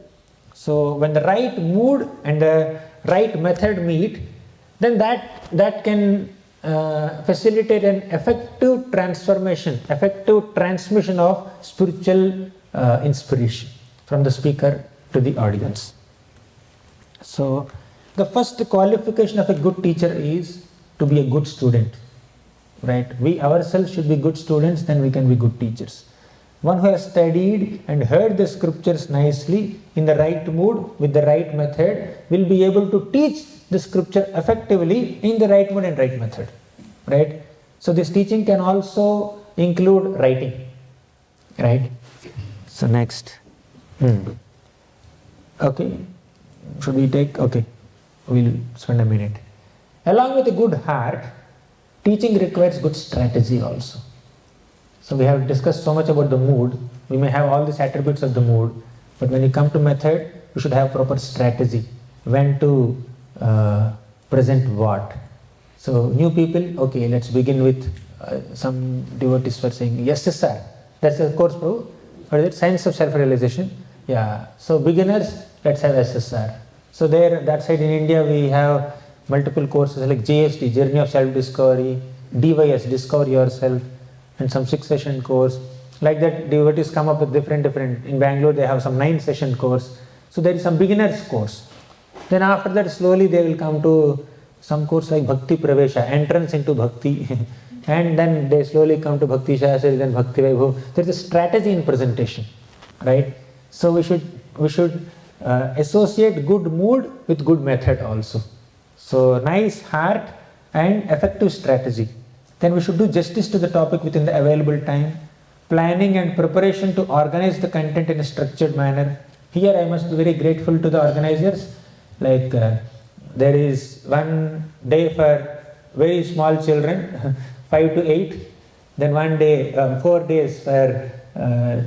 So when the right mood and the right method meet, then that can facilitate an effective transformation, effective transmission of spiritual inspiration from the speaker to the audience. So the first qualification of a good teacher is to be a good student, right? We ourselves should be good students, then we can be good teachers. One who has studied and heard the scriptures nicely in the right mood with the right method will be able to teach the scripture effectively in the right mood and right method, right? So this teaching can also include writing, right? So next, okay, should we take, okay, we'll spend a minute. Along with a good heart, teaching requires good strategy also. So we have discussed so much about the mood. We may have all these attributes of the mood, but when you come to method, you should have proper strategy. When to present what. So new people, okay, let's begin with some devotees were saying, yes sir, that's the course, bro. What is it? Science of self-realization. Yeah, so beginners, let's have SSR. So there, that side in India, we have multiple courses like JSD, Journey of Self-Discovery, DYS, Discover Yourself, and some 6-session course. Like that, devotees come up with different. In Bangalore, they have some 9-session course. So there is some beginners course. Then after that, slowly they will come to some course like Bhakti Pravesha, entrance into Bhakti. And then they slowly come to Bhakti Shastri, then Bhakti Vaibhav. There is a strategy in presentation, right? So we should associate good mood with good method also. So nice heart and effective strategy. Then we should do justice to the topic within the available time. Planning and preparation to organize the content in a structured manner. Here I must be very grateful to the organizers. Like there is one day for very small children, 5 to 8. Then one day, 4 days for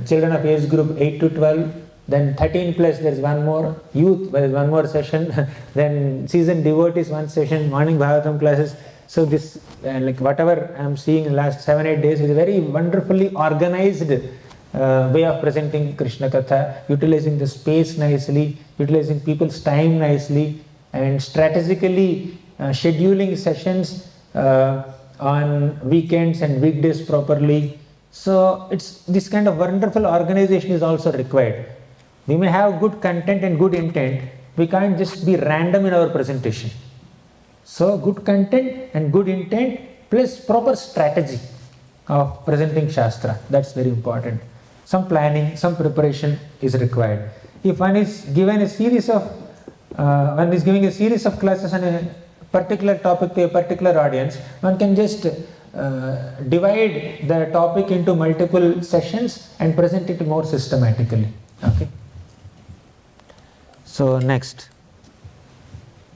children of age group 8 to 12. Then 13 plus, there is one more youth, there is one more session. Then seasoned devotees, one session, morning Bhagavatam classes. So this, like whatever I am seeing in the last 7-8 days is a very wonderfully organized way of presenting Krishna Katha, utilizing the space nicely, utilizing people's time nicely, and strategically scheduling sessions on weekends and weekdays properly. So it's this kind of wonderful organization is also required. We may have good content and good intent. We can't just be random in our presentation. So good content and good intent plus proper strategy of presenting Shastra. That's very important. Some planning, some preparation is required. If one is given a series of, one is giving a series of classes on a particular topic to a particular audience, one can just divide the topic into multiple sessions and present it more systematically. Okay. So next,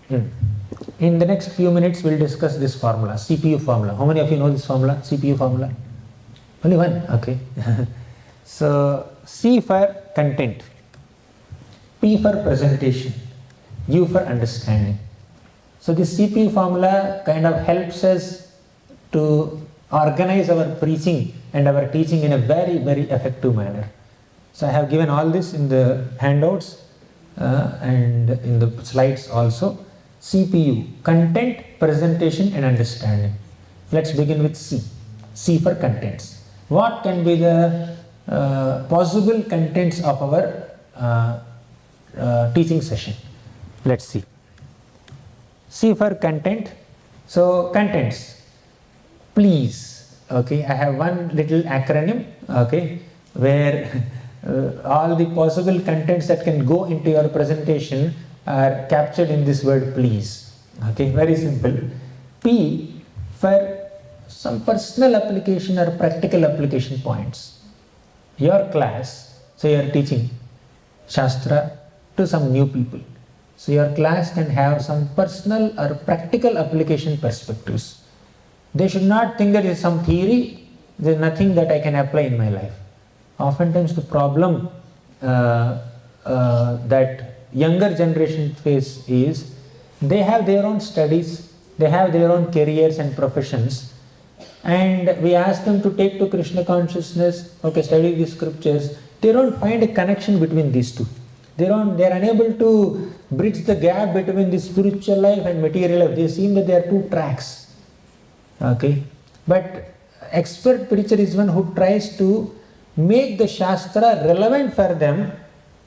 in the next few minutes we'll discuss this formula, CPU formula. How many of you know this formula, CPU formula? Only one, okay. So C for content, P for presentation, U for understanding. So this CPU formula kind of helps us to organize our preaching and our teaching in a very, very effective manner. So I have given all this in the handouts and in the slides also. CPU, content, presentation and understanding. Let's begin with C. C for contents. What can be the possible contents of our teaching session? Let's see. C for content. So contents, please. Okay, I have one little acronym, okay, where all the possible contents that can go into your presentation are captured in this word please. Okay, very simple. P for some personal application or practical application points. Your class, so you are teaching Shastra to some new people. So your class can have some personal or practical application perspectives. They should not think that it is some theory, there is nothing that I can apply in my life. Oftentimes the problem that younger generation face is they have their own studies, they have their own careers and professions, and we ask them to take to Krishna consciousness, okay, study the scriptures. They don't find a connection between these two. They are unable to bridge the gap between the spiritual life and material life. They seem that there are two tracks. Okay, but expert preacher is one who tries to make the Shastra relevant for them,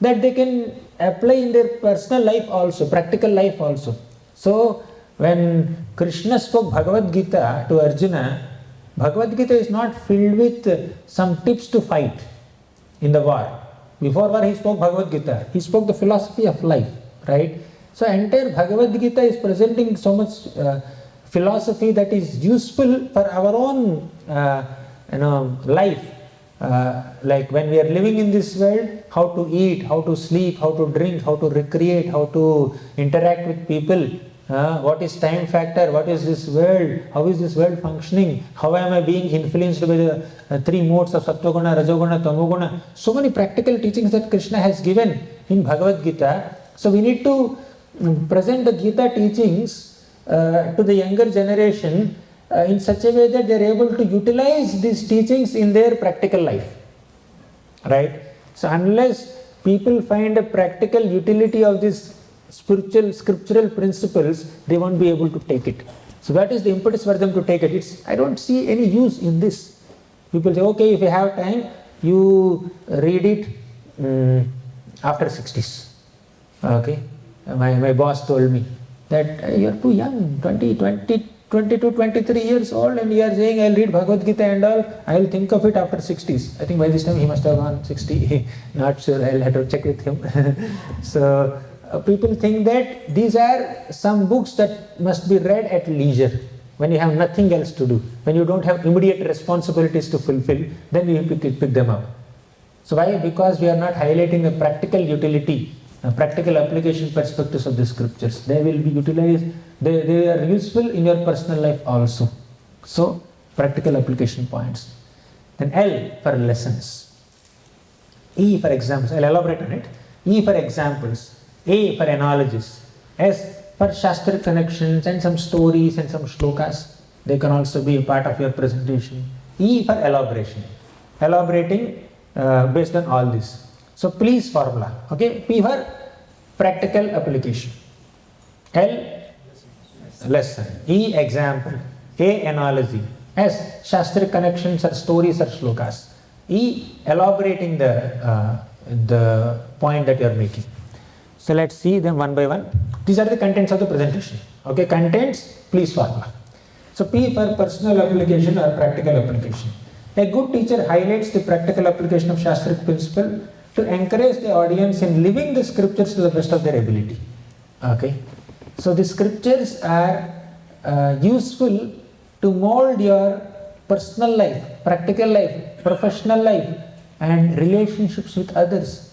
that they can apply in their personal life also, practical life also. So when Krishna spoke Bhagavad Gita to Arjuna, Bhagavad Gita is not filled with some tips to fight in the war. Before war he spoke Bhagavad Gita, he spoke the philosophy of life, right? So entire Bhagavad Gita is presenting so much philosophy that is useful for our own life. Like when we are living in this world, how to eat, how to sleep, how to drink, how to recreate, how to interact with people, what is time factor, what is this world, how is this world functioning, how am I being influenced by the three modes of Sattva-guna, Rajo-guna, Tamo-guna. So many practical teachings that Krishna has given in Bhagavad Gita. So we need to present the Gita teachings to the younger generation in such a way that they are able to utilize these teachings in their practical life, right? So unless people find a practical utility of these spiritual, scriptural principles, they won't be able to take it. So that is the impetus for them to take it. I don't see any use in this. People say, okay, if you have time, you read it after 60s. Okay, my boss told me that you're too young, 22, 23 years old, and you are saying I'll read Bhagavad Gita and all, I'll think of it after 60s. I think by this time he must have gone 60, not sure, I'll have to check with him. So people think that these are some books that must be read at leisure, when you have nothing else to do, when you don't have immediate responsibilities to fulfill, then you pick them up. So why? Because we are not highlighting the practical utility, practical application perspectives of the scriptures. They will be utilized, they are useful in your personal life also. So practical application points. Then L for lessons. E for examples, I'll elaborate on it. E for examples, A for analogies, S for shastric connections and some stories and some shlokas. They can also be a part of your presentation. E for elaboration, elaborating based on all this. So please formula, okay. P for practical application, L lesson, E example, A analogy, S shastric connections or stories or shlokas, E elaborating the point that you are making. So let's see them one by one. These are the contents of the presentation. Okay, contents, please formula. So P for personal application or practical application. A good teacher highlights the practical application of shastric principle to encourage the audience in living the scriptures to the best of their ability. Okay, so the scriptures are useful to mold your personal life, practical life, professional life, and relationships with others.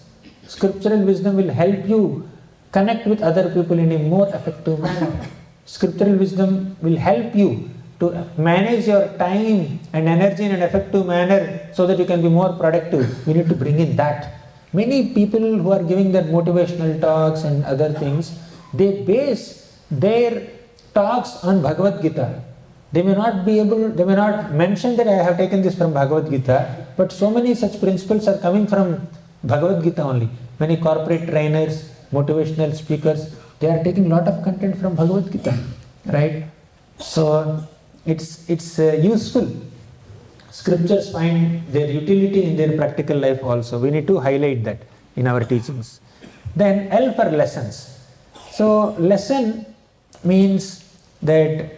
Scriptural wisdom will help you connect with other people in a more effective manner. Scriptural wisdom will help you to manage your time and energy in an effective manner so that you can be more productive. We need to bring in that. Many people who are giving their motivational talks and other things, they base their talks on Bhagavad Gita. They may not mention that I have taken this from Bhagavad Gita, but so many such principles are coming from Bhagavad Gita only. Many corporate trainers, motivational speakers, they are taking a lot of content from Bhagavad Gita, right? So it's useful. Scriptures find their utility in their practical life also. We need to highlight that in our teachings. Then L for lessons. So lesson means that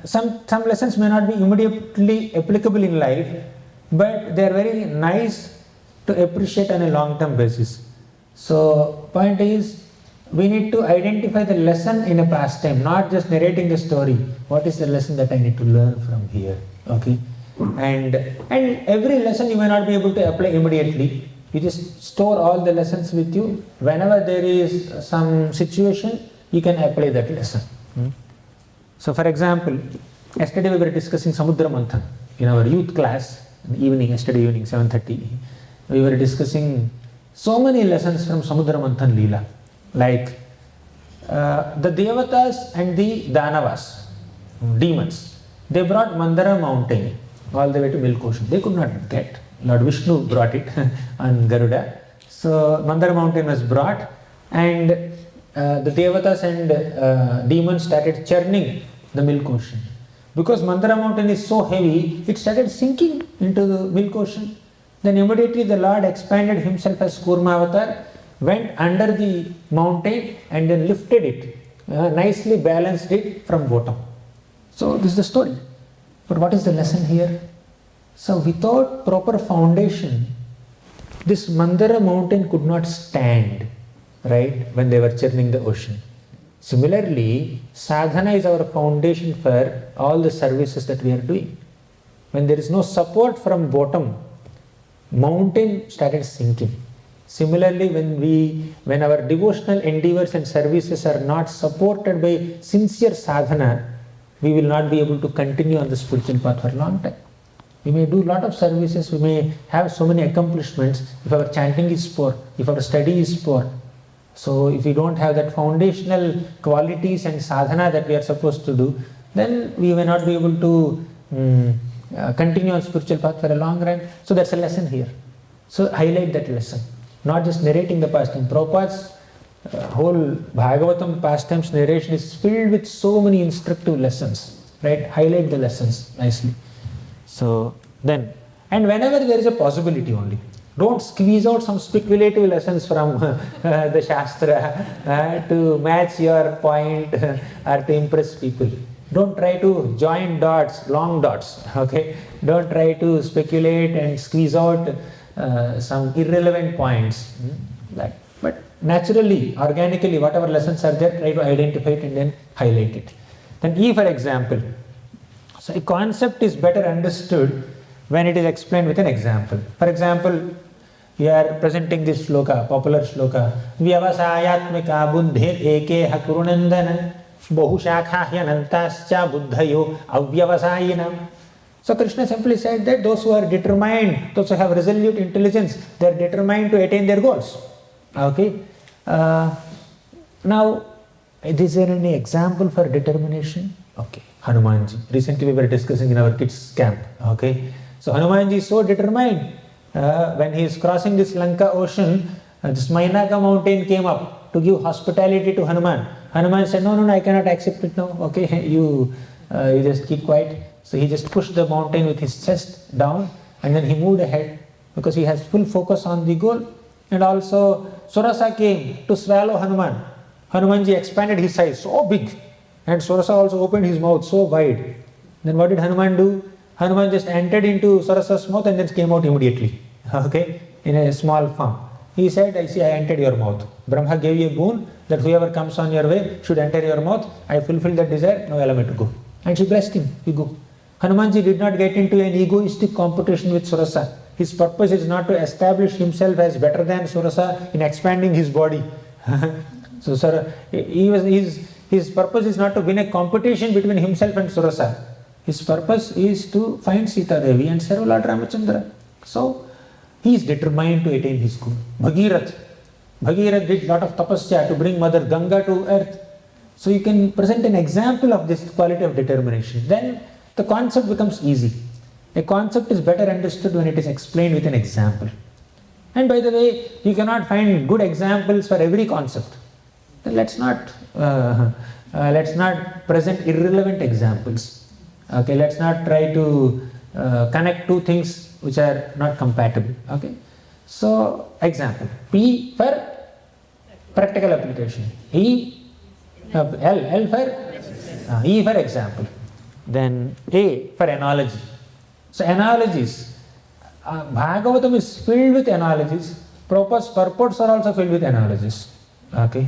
some lessons may not be immediately applicable in life, but they are very nice to appreciate on a long-term basis. So point is, we need to identify the lesson in a pastime, not just narrating the story. What is the lesson that I need to learn from here? Okay, and every lesson you may not be able to apply immediately. You just store all the lessons with you. Whenever there is some situation, you can apply that lesson. So for example, yesterday we were discussing Samudra Manthan in our youth class, yesterday evening 7:30. We were discussing so many lessons from Samudra Manthan Leela, like the Devatas and the Danavas, demons. They brought Mandara mountain all the way to Milk Ocean. They could not get. Lord Vishnu brought it on Garuda. So Mandara mountain was brought, and the Devatas and demons started churning the Milk Ocean. Because Mandara mountain is so heavy, it started sinking into the Milk Ocean. Then immediately the Lord expanded himself as Kurmavatar, went under the mountain and then lifted it, nicely balanced it from bottom. So this is the story. But what is the lesson here? So without proper foundation, this Mandara mountain could not stand, right, when they were churning the ocean. Similarly, sadhana is our foundation for all the services that we are doing. When there is no support from bottom, mountain started sinking. Similarly, when our devotional endeavors and services are not supported by sincere sadhana, we will not be able to continue on the spiritual path for a long time. We may do a lot of services, we may have so many accomplishments. If our chanting is poor, if our study is poor, so if we don't have that foundational qualities and sadhana that we are supposed to do, then we may not be able to continue on spiritual path for a long run. So that's a lesson here. So highlight that lesson. not just narrating the pastime. Prabhupada's whole Bhagavatam pastimes narration is filled with so many instructive lessons, right? Highlight the lessons nicely. So then, and whenever there is a possibility only, don't squeeze out some speculative lessons from the Shastra to match your point or to impress people. Don't try to join dots, long dots, okay? Don't try to speculate and squeeze out some irrelevant points. But naturally, organically, whatever lessons are there, try to identify it and then highlight it. Then E, for example. So a concept is better understood when it is explained with an example. For example, you are presenting this sloka, popular sloka. Vyavasayatmika buddhir ekeha kurunandana bahushakahyanantascha buddhayo avyavasayinam. So Krishna simply said that those who are determined, those who have resolute intelligence, they are determined to attain their goals. Okay. Now, is there any example for determination? Okay. Hanumanji. Recently we were discussing in our kids camp. Okay. So Hanumanji is so determined. When he is crossing this Lanka ocean, this Mainaka mountain came up to give hospitality to Hanuman. Hanuman said, no, I cannot accept it now. Okay, you just keep quiet. So he just pushed the mountain with his chest down and then he moved ahead because he has full focus on the goal. And also Surasa came to swallow Hanuman. Hanumanji expanded his size so big and Surasa also opened his mouth so wide. Then what did Hanuman do? Hanuman just entered into Surasa's mouth and then came out immediately. Okay, in a small form. He said, I entered your mouth. Brahma gave you a boon that whoever comes on your way should enter your mouth. I fulfilled that desire, now allow me to go. And she blessed him, you go. Hanumanji did not get into an egoistic competition with Surasa. His purpose is not to establish himself as better than Surasa in expanding his body. So his purpose is not to win a competition between himself and Surasa. His purpose is to find Sita Devi and serve Lord Ramachandra. So he is determined to attain his goal. Bhagirath did lot of tapasya to bring Mother Ganga to earth. So you can present an example of this quality of determination. Then the concept becomes easy. A concept is better understood when it is explained with an example. And by the way, you cannot find good examples for every concept. Then let's not present irrelevant examples. Okay, let's not try to connect two things which are not compatible. Okay, so example P for practical application, L for E for example, then A for analogy. So analogies, Bhagavatam is filled with analogies. Prabhupada's purports are also filled with analogies. Okay,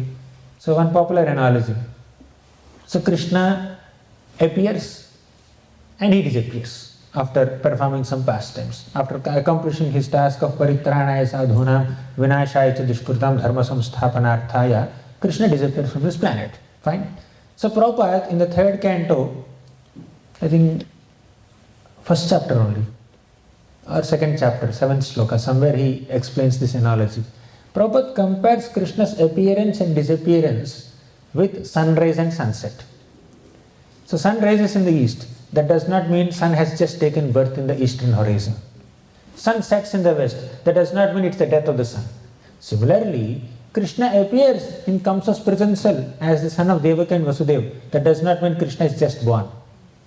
so one popular analogy. So Krishna appears and he disappears after performing some pastimes. After accomplishing his task of paritranaya sadhunam vinashaya cha dushkritam dharma samsthapanarthaya, Krishna disappears from this planet. Fine. So Prabhupada in the 3rd canto, I think first chapter only, or 2nd chapter, 7th sloka, somewhere he explains this analogy. Prabhupada compares Krishna's appearance and disappearance with sunrise and sunset. So sun rises in the east. That does not mean sun has just taken birth in the eastern horizon. Sun sets in the west. That does not mean it's the death of the sun. Similarly, Krishna appears in Kamsa's prison cell as the son of Devaka and Vasudeva. That does not mean Krishna is just born.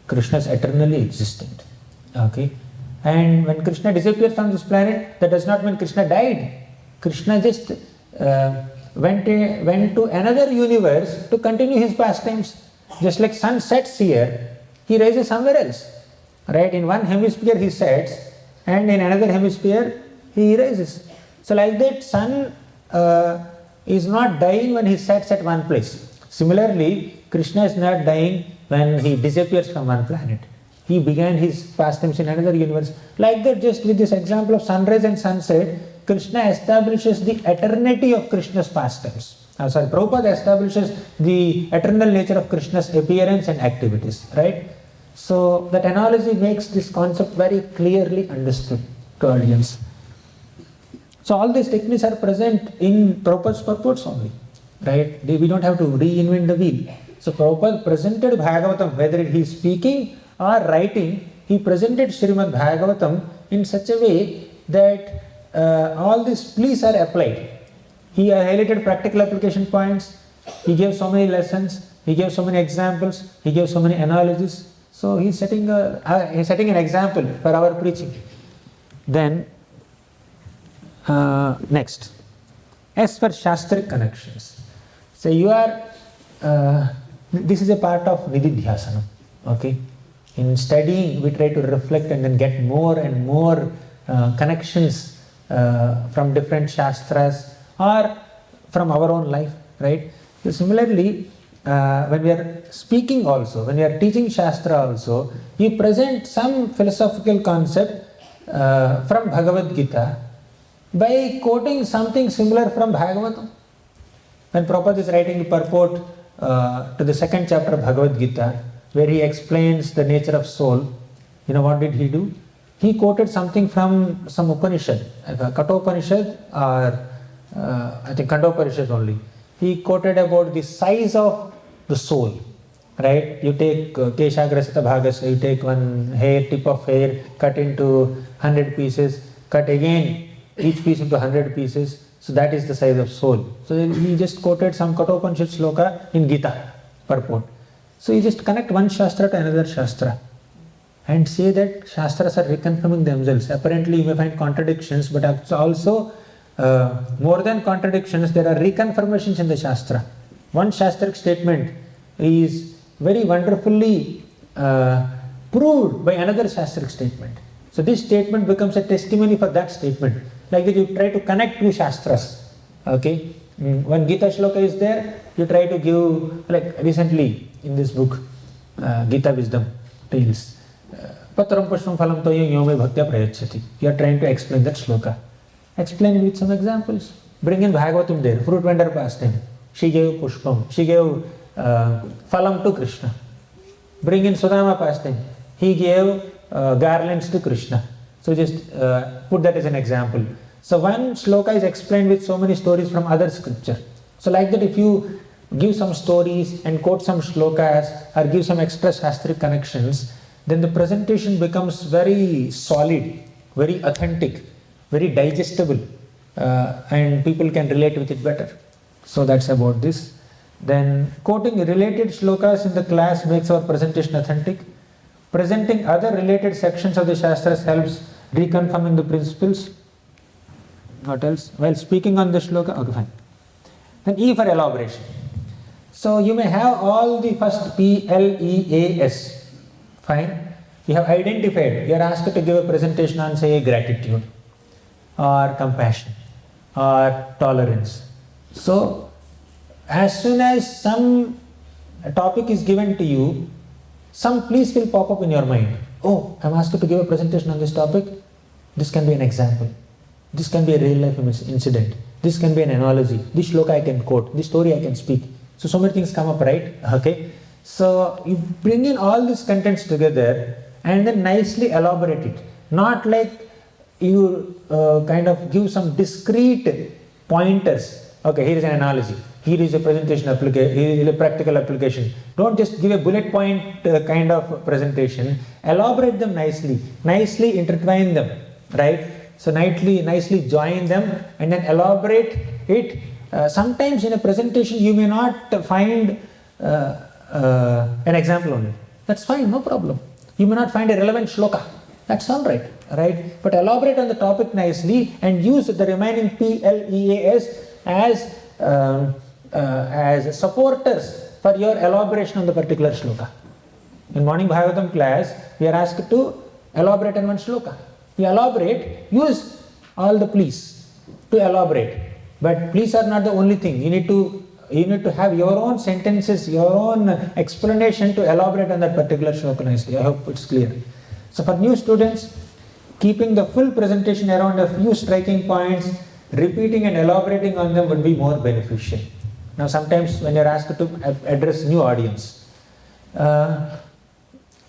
Krishna is eternally existent. Okay? And when Krishna disappears from this planet, that does not mean Krishna died. Krishna just went to another universe to continue his pastimes. Just like sun sets here, he rises somewhere else. Right? In one hemisphere he sets, and in another hemisphere he rises. So like that, sun is not dying when he sets at one place. Similarly, Krishna is not dying when he disappears from one planet. He began his pastimes in another universe. Like that, just with this example of sunrise and sunset, Krishna establishes the eternity of Krishna's pastimes. Prabhupada establishes the eternal nature of Krishna's appearance and activities, right? So that analogy makes this concept very clearly understood to audience. So all these techniques are present in Prabhupada's purports only, right? We don't have to reinvent the wheel. So Prabhupada presented Bhagavatam, whether he is speaking or writing, he presented Srimad Bhagavatam in such a way that all these please are applied. He highlighted practical application points. He gave so many lessons. He gave so many examples. He gave so many analogies. So he's setting an example for our preaching. Then next, as for Shastric connections. So you are, this is a part of Nididhyasanam. Okay. In studying, we try to reflect and then get more and more connections from different Shastras or from our own life, right? So similarly, when we are speaking also, when we are teaching Shastra also, you present some philosophical concept from Bhagavad Gita by quoting something similar from Bhagavatam. When Prabhupada is writing the purport to the second chapter of Bhagavad Gita, where he explains the nature of soul, you know what did he do? He quoted something from some Upanishad, Kathopanishad or I think Kandopanishad only. He quoted about the size of the soul, right? You take Keshagrasita Bhagasya, you take one hair, tip of hair, cut into 100 pieces, cut again each piece into 100 pieces. So that is the size of soul. So he just quoted some Kathopanishad sloka in Gita purport. So you just connect one Shastra to another Shastra and say that Shastras are reconfirming themselves. Apparently you may find contradictions, but also more than contradictions, there are reconfirmations in the Shastra. One Shastric statement is very wonderfully proved by another Shastric statement. So this statement becomes a testimony for that statement. Like that you try to connect two Shastras. Okay? When Gita shloka is there, you try to give, like recently in this book, Gita Wisdom Tales, Patram Pushpam Phalam Toyam Yome Bhaktya Prayachati. You are trying to explain that shloka. Explain it with some examples. Bring in Bhagavatam there, fruit vendor pastime. She gave Pushpam, she gave Phalam to Krishna. Bring in Sudama pastime. He gave garlands to Krishna. So just put that as an example. So one shloka is explained with so many stories from other scripture. So like that if you give some stories and quote some shlokas or give some extra shastric connections, then the presentation becomes very solid, very authentic, very digestible, and people can relate with it better. So that's about this. Then quoting related shlokas in the class makes our presentation authentic. Presenting other related sections of the Shastras helps reconfirming the principles. What else? While speaking on the shloka, okay, fine. Then E for elaboration. So you may have all the first P, L, E, A, S. Fine. You have identified, you are asked to give a presentation on, say, gratitude or compassion or tolerance. So as soon as some topic is given to you, some please will pop up in your mind. Oh, I'm asked to give a presentation on this topic. This can be an example. This can be a real life incident. This can be an analogy. This shloka I can quote. This story I can speak. So many things come up, right? Okay. So you bring in all these contents together and then nicely elaborate it. Not like you kind of give some discrete pointers. Okay, here is an analogy. Here is a presentation application. Here is a practical application. Don't just give a bullet point kind of presentation. Elaborate them nicely. Nicely intertwine them. Right? So nicely join them and then elaborate it. Sometimes in a presentation you may not find an example on it. That's fine, no problem. You may not find a relevant shloka. That's all right, right? But elaborate on the topic nicely and use the remaining P, L, E, A, S as supporters for your elaboration on the particular shloka. In morning Bhagavatam class, we are asked to elaborate on one shloka. You elaborate, use all the please to elaborate. But please are not the only thing. You need to have your own sentences, your own explanation to elaborate on that particular shloka nicely. I hope it's clear. So for new students, keeping the full presentation around a few striking points, repeating and elaborating on them would be more beneficial. Now sometimes when you're asked to address new audience,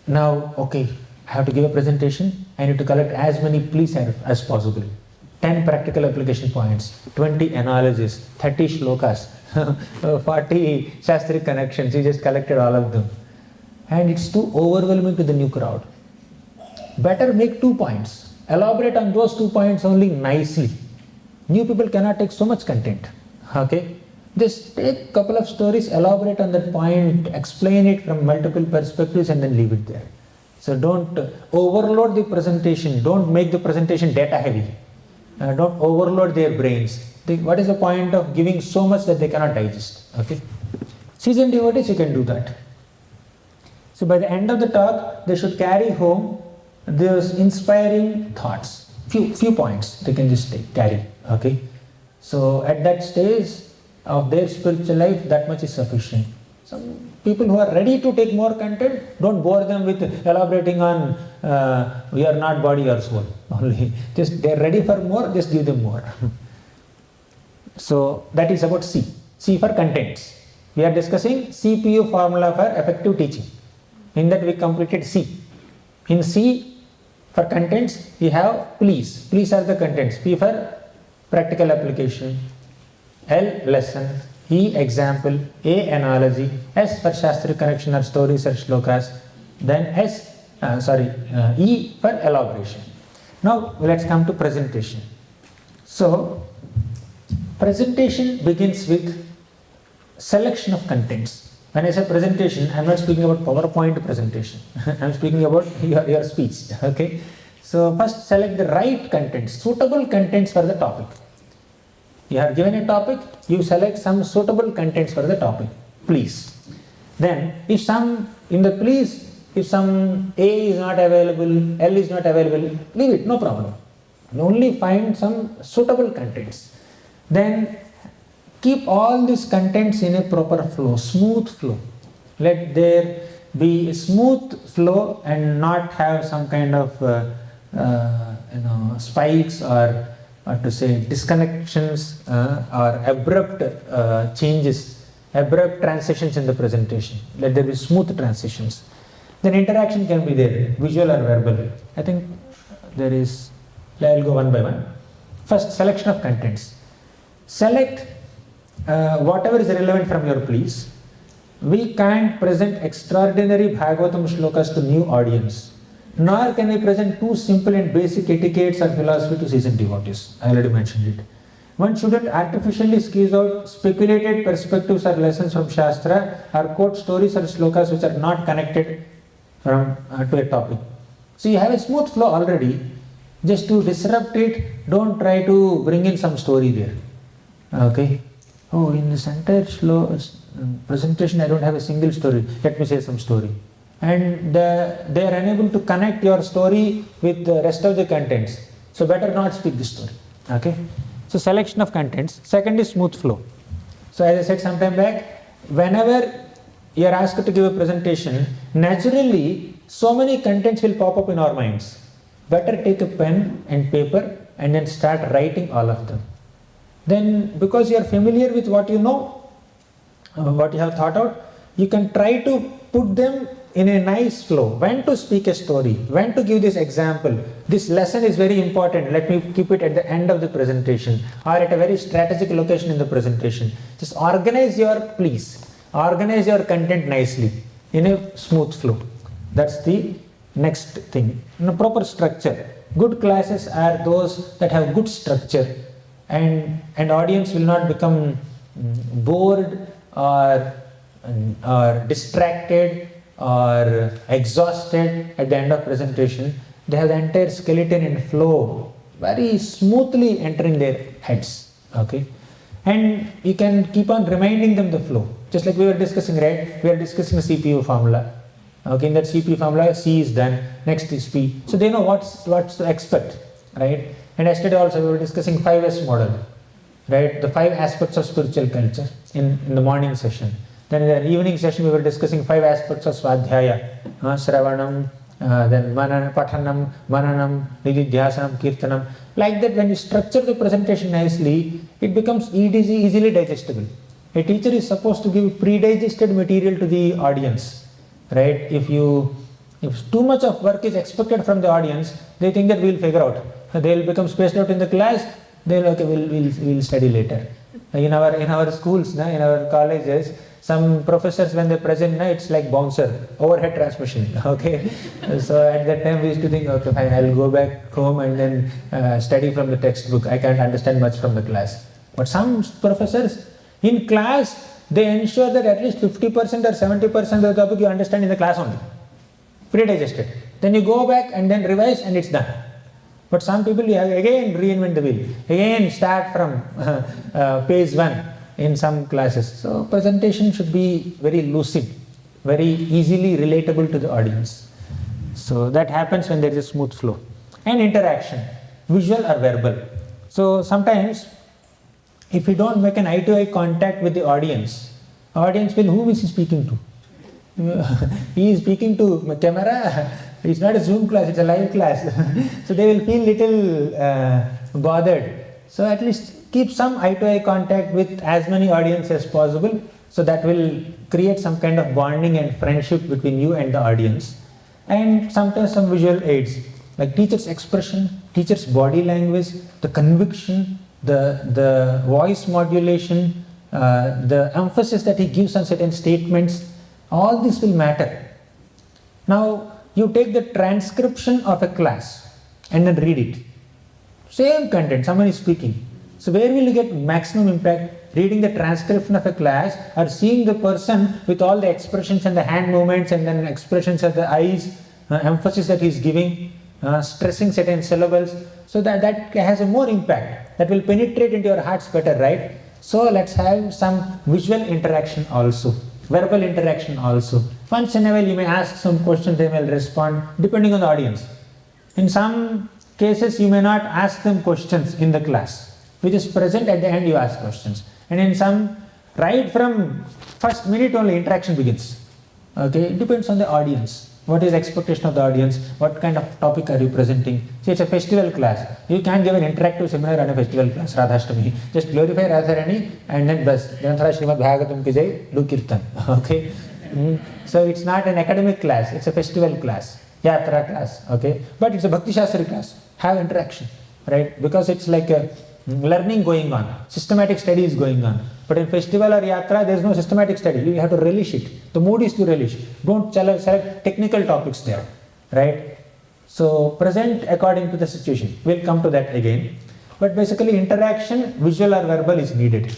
now okay, I have to give a presentation, I need to collect as many please as possible. 10 practical application points, 20 analogies, 30 shlokas, 40 shastric connections, you just collected all of them. And it's too overwhelming to the new crowd. Better make 2 points elaborate on those 2 points only nicely. New people cannot take so much content. Okay? Just take couple of stories, elaborate on that point, explain it from multiple perspectives and then leave it there. So don't overload the presentation, don't make the presentation data heavy. Don't overload their brains. What is the point of giving so much that they cannot digest? Okay? Seasoned devotees, you can do that. So by the end of the talk, they should carry home those inspiring thoughts. Few points they can just carry. Okay? So at that stage of their spiritual life, that much is sufficient. Some people who are ready to take more content, don't bore them with elaborating on we are not body or soul only. Just they are ready for more, just give them more. So that is about C. C for contents. We are discussing CPU formula for effective teaching. In that we completed C. In C for contents we have please. Please are the contents. P for practical application. L lesson. E example. A analogy. S for Shastri connection or stories or shlokas. Then E for elaboration. Now let's come to presentation. So presentation begins with selection of contents. When I say presentation, I am not speaking about PowerPoint presentation. I am speaking about your speech. Okay. So first select the right contents, suitable contents for the topic. You have given a topic, you select some suitable contents for the topic. Please. Then if some A is not available, L is not available, leave it, no problem. Only find some suitable contents. Then keep all these contents in a proper flow, smooth flow. Let there be a smooth flow and not have some kind of spikes or to say disconnections or abrupt changes, abrupt transitions in the presentation. Let there be smooth transitions. Then interaction can be there, visual or verbal. I think there is, I will go one by one. First, selection of contents. Select whatever is relevant from your please. We can't present extraordinary Bhagavatam shlokas to new audience, nor can we present too simple and basic etiquettes or philosophy to seasoned devotees. I already mentioned it. One shouldn't artificially squeeze out speculated perspectives or lessons from Shastra or quote stories or shlokas which are not connected to a topic. So you have a smooth flow already. Just to disrupt it, don't try to bring in some story there. Okay. Oh, in this entire presentation I don't have a single story. Let me say some story. And they are unable to connect your story with the rest of the contents. So better not speak this story. Okay. So selection of contents. Second is smooth flow. So as I said some time back, whenever you are asked to give a presentation, naturally so many contents will pop up in our minds. Better take a pen and paper and then start writing all of them. Then because you are familiar with what you know, what you have thought out, you can try to put them in a nice flow. When to speak a story, when to give this example. This lesson is very important. Let me keep it at the end of the presentation or at a very strategic location in the presentation. Just organize your content nicely in a smooth flow. That's the next thing. In a proper structure. Good classes are those that have good structure. And audience will not become bored or distracted or exhausted at the end of presentation. They have the entire skeleton in flow, very smoothly entering their heads. Okay, and you can keep on reminding them the flow, just like we were discussing, right? We are discussing the CPU formula. Okay, in that CPU formula, C is done, next is P. So they know what's to expect, right? And yesterday also we were discussing 5S model, right? The 5 aspects of spiritual culture in the morning session. Then in the evening session we were discussing 5 aspects of Swadhyaya, Shravanam, then Pathanam, Mananam, Nididhyasanam, Kirtanam. Like that, when you structure the presentation nicely, it becomes easily digestible. A teacher is supposed to give pre-digested material to the audience, right? If too much of work is expected from the audience, they think that we'll figure out. They will become spaced out in the class. They'll okay, we'll study later. In our schools, in our colleges, some professors when they present, it's like bouncer, overhead transmission. Okay, so at that time we used to think, okay, fine, I'll go back home and then study from the textbook. I can't understand much from the class. But some professors in class, they ensure that at least 50% or 70% of the topic you understand in the class only, pre-digested. Then you go back and then revise and it's done. But some people, you have again reinvent the wheel, again start from page 1 in some classes. So presentation should be very lucid, very easily relatable to the audience. So that happens when there is a smooth flow. And interaction, visual or verbal. So sometimes, if you don't make an eye-to-eye contact with the audience will, who is he speaking to? He is speaking to the camera. It's not a Zoom class, it's a live class. So they will feel little bothered. So at least keep some eye-to-eye contact with as many audience as possible. So that will create some kind of bonding and friendship between you and the audience. And sometimes some visual aids, like teacher's expression, teacher's body language, the conviction, the voice modulation, the emphasis that he gives on certain statements, all this will matter. Now, you take the transcription of a class and then read it. Same content, someone is speaking. So where will you get maximum impact? Reading the transcription of a class or seeing the person with all the expressions and the hand movements and then expressions of the eyes, emphasis that he is giving, stressing certain syllables. So that has a more impact. That will penetrate into your hearts better, right? So let's have some visual interaction also. Verbal interaction also. Once in a while you may ask some questions, they will respond depending on the audience. In some cases you may not ask them questions in the class, which is present at the end you ask questions. And in some, right from first minute only interaction begins. Okay, it depends on the audience. What is the expectation of the audience? What kind of topic are you presenting? See, it's a festival class. You can't give an interactive seminar on a festival class, Radhashtami. Just glorify Radharani and then bas. Janthara Srimad Bhagavatam ki jai, do kirtan. Okay? So it's not an academic class, it's a festival class, yatra class. Okay? But it's a Bhakti Shastri class. Have interaction, right? Because it's like a learning going on, systematic study is going on. But in festival or yatra, there is no systematic study. You have to relish it. The mood is to relish. Don't select technical topics there, right? So present according to the situation. We'll come to that again. But basically interaction, visual or verbal, is needed.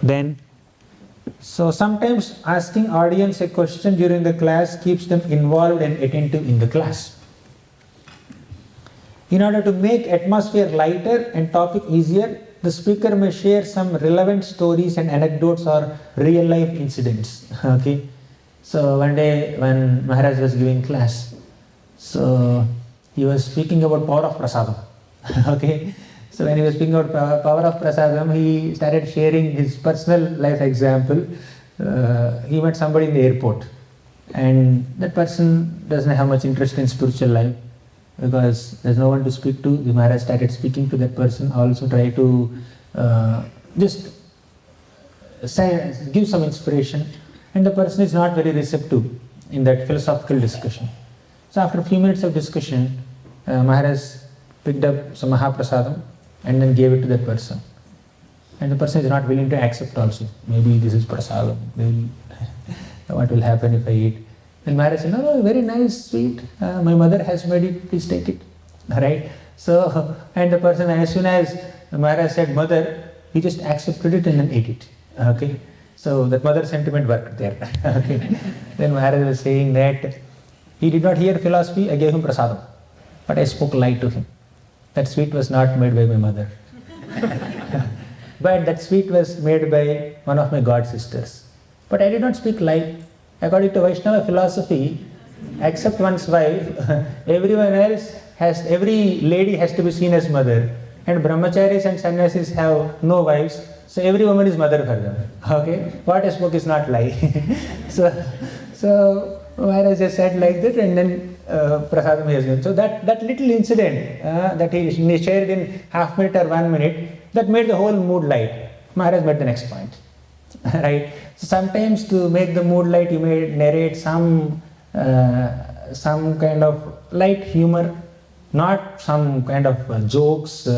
Then, so sometimes asking audience a question during the class keeps them involved and attentive in the class. In order to make atmosphere lighter and topic easier, the speaker may share some relevant stories and anecdotes or real life incidents. Okay. So one day when Maharaj was giving class, so he was speaking about power of prasadam. Okay. So when he was speaking about power of prasadam, he started sharing his personal life example. He met somebody in the airport, and that person doesn't have much interest in spiritual life, because there's no one to speak to. The Maharaj started speaking to that person, also try to just give some inspiration, and the person is not very receptive in that philosophical discussion. So after a few minutes of discussion, Maharaj picked up some Mahaprasadam and then gave it to that person. And the person is not willing to accept also. Maybe this is prasadam, what will happen if I eat? And Maharaj said, no, very nice, sweet. My mother has made it, please take it. Right? So, and the person, as soon as Maharaj said mother, he just accepted it and then ate it. Okay? So that mother sentiment worked there. Okay? Then Maharaj was saying that he did not hear philosophy, I gave him prasadam. But I spoke lie to him. That sweet was not made by my mother. But that sweet was made by one of my god sisters. But I did not speak lie. According to Vaishnava philosophy, except one's wife, everyone else every lady has to be seen as mother. And brahmacharis and sannyasis have no wives, so every woman is mother for them. Okay? What I spoke is not lie. So Maharaj just said like that, and then prasadam he has given. So that little incident that he shared in half minute or 1 minute, that made the whole mood light. Maharaj made the next point. Right? So sometimes to make the mood light, you may narrate some kind of light humor, not some kind of jokes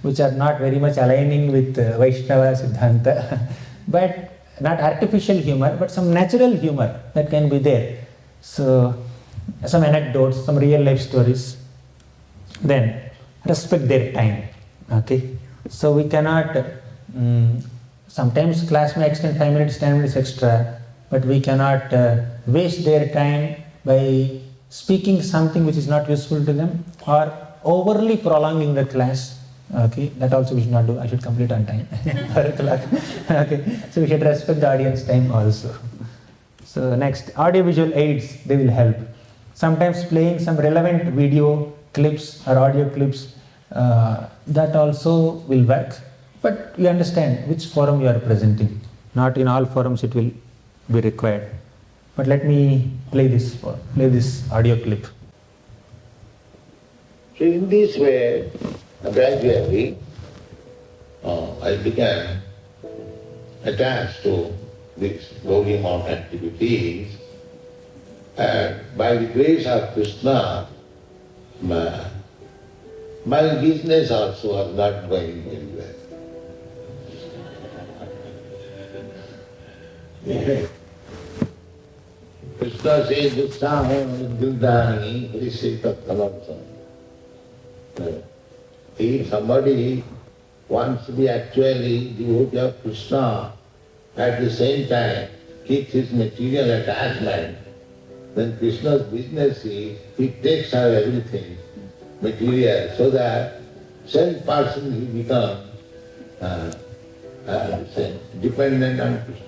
which are not very much aligning with Vaishnava Siddhanta. But not artificial humor, but some natural humor that can be there. So, some anecdotes, some real life stories. Then, respect their time. Okay. So, we cannot, sometimes class may extend 5 minutes, 10 minutes extra, but we cannot waste their time by speaking something which is not useful to them or overly prolonging the class. Okay, that also we should not do. I should complete on time. Okay, so we should respect the audience time also. So next, audiovisual aids, they will help. Sometimes playing some relevant video clips or audio clips, that also will work. But you understand which forum you are presenting. Not in all forums it will be required. But let me play this audio clip.
So in this way, gradually, I began attached to these glory amount activities, and by the grace of Krishna, my business also was not going very well. Krishna says, Dukkha Dildani, Hrisi Tattvalamsa. If somebody wants to be actually devotee of Krishna, at the same time keeps his material attachment, then Krishna's business is, he takes away everything material, so that same person he becomes dependent on Krishna.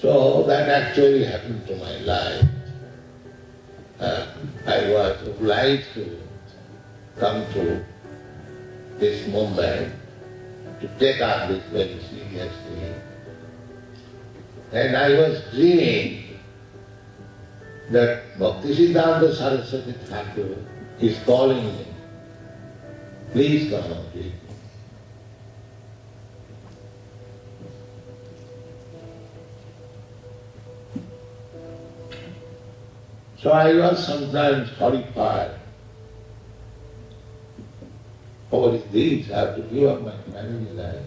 So that actually happened to my life. I was obliged to come to this movement, to take up this very seriously. And I was dreaming that Bhaktisiddhanta Saraswati Thakur is calling me. Please come and read me. So I was sometimes horrified. What is this? I have to give up my family life.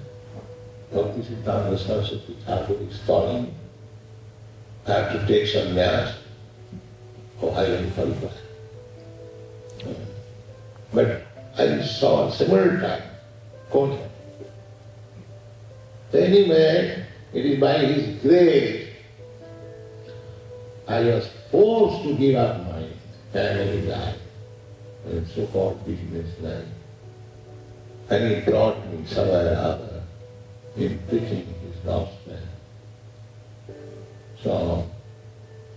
Bhaktisiddhanta Saraswati Thakur is calling me. I have to take sannyas. Oh, I am horrified. But I saw several times quoting. So anyway, it is by his grace I was forced to give up my family life and so-called business life. And he brought me somewhere or other in preaching his gospel. So,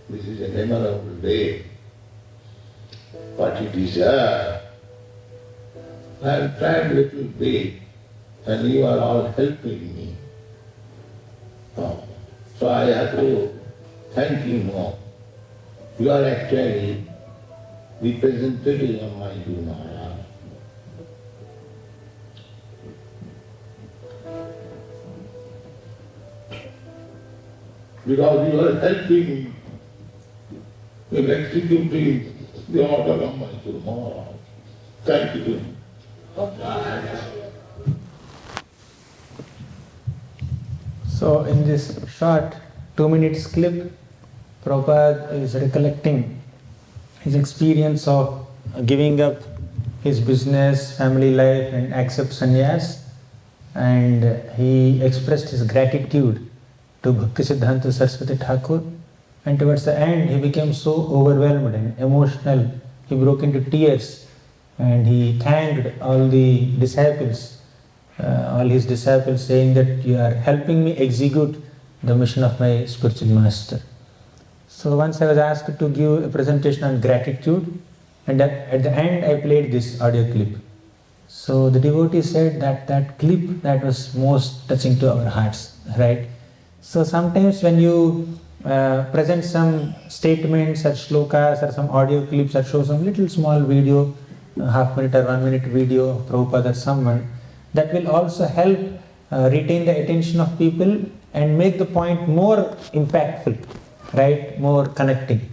this is a memorable day. What you deserve. I have tried a little bit, and you are all helping me. So I have to thank you more. You are actually representative of my Guru Maharaj. Because you are helping me in executing the order of my Guru Maharaj. Thank you.
So in this short 2 minutes clip, Prabhupada is recollecting his experience of giving up his business, family life and accept sannyas, and he expressed his gratitude to Bhaktisiddhanta Saraswati Thakur, and towards the end he became so overwhelmed and emotional, he broke into tears and he thanked all the disciples, all his disciples, saying that you are helping me execute the mission of my spiritual master. So once I was asked to give a presentation on gratitude, and at the end I played this audio clip. So the devotee said that that clip that was most touching to our hearts, right? So sometimes when you present some statements or shlokas or some audio clips or show some little small video, half minute or 1 minute video of Prabhupada or someone, that will also help retain the attention of people and make the point more impactful, right, more connecting.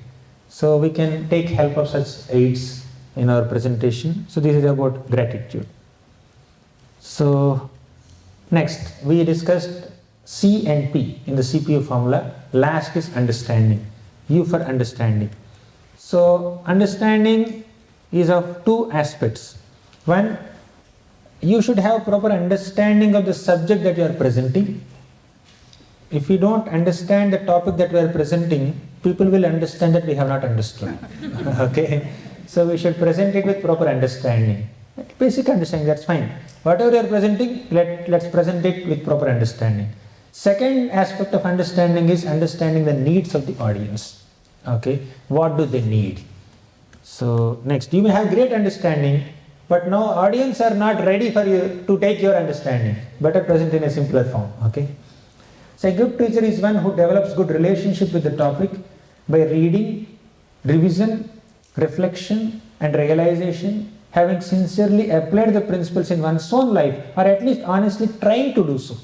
So we can take help of such aids in our presentation. So this is about gratitude. So Next, we discussed C and P in the CPU formula. Last is understanding. U for understanding. So, understanding is of two aspects. One, you should have proper understanding of the subject that you are presenting. If you don't understand the topic that we are presenting, people will understand that we have not understood. Okay? So, we should present it with proper understanding. Basic understanding, that's fine. Whatever you are presenting, let's present it with proper understanding. Second aspect of understanding is understanding the needs of the audience. Okay, what do they need? So next, you may have great understanding, but now audience are not ready for you to take your understanding. Better present in a simpler form. Okay. So a good teacher is one who develops good relationship with the topic by reading, revision, reflection, and realization, having sincerely applied the principles in one's own life, or at least honestly trying to do so.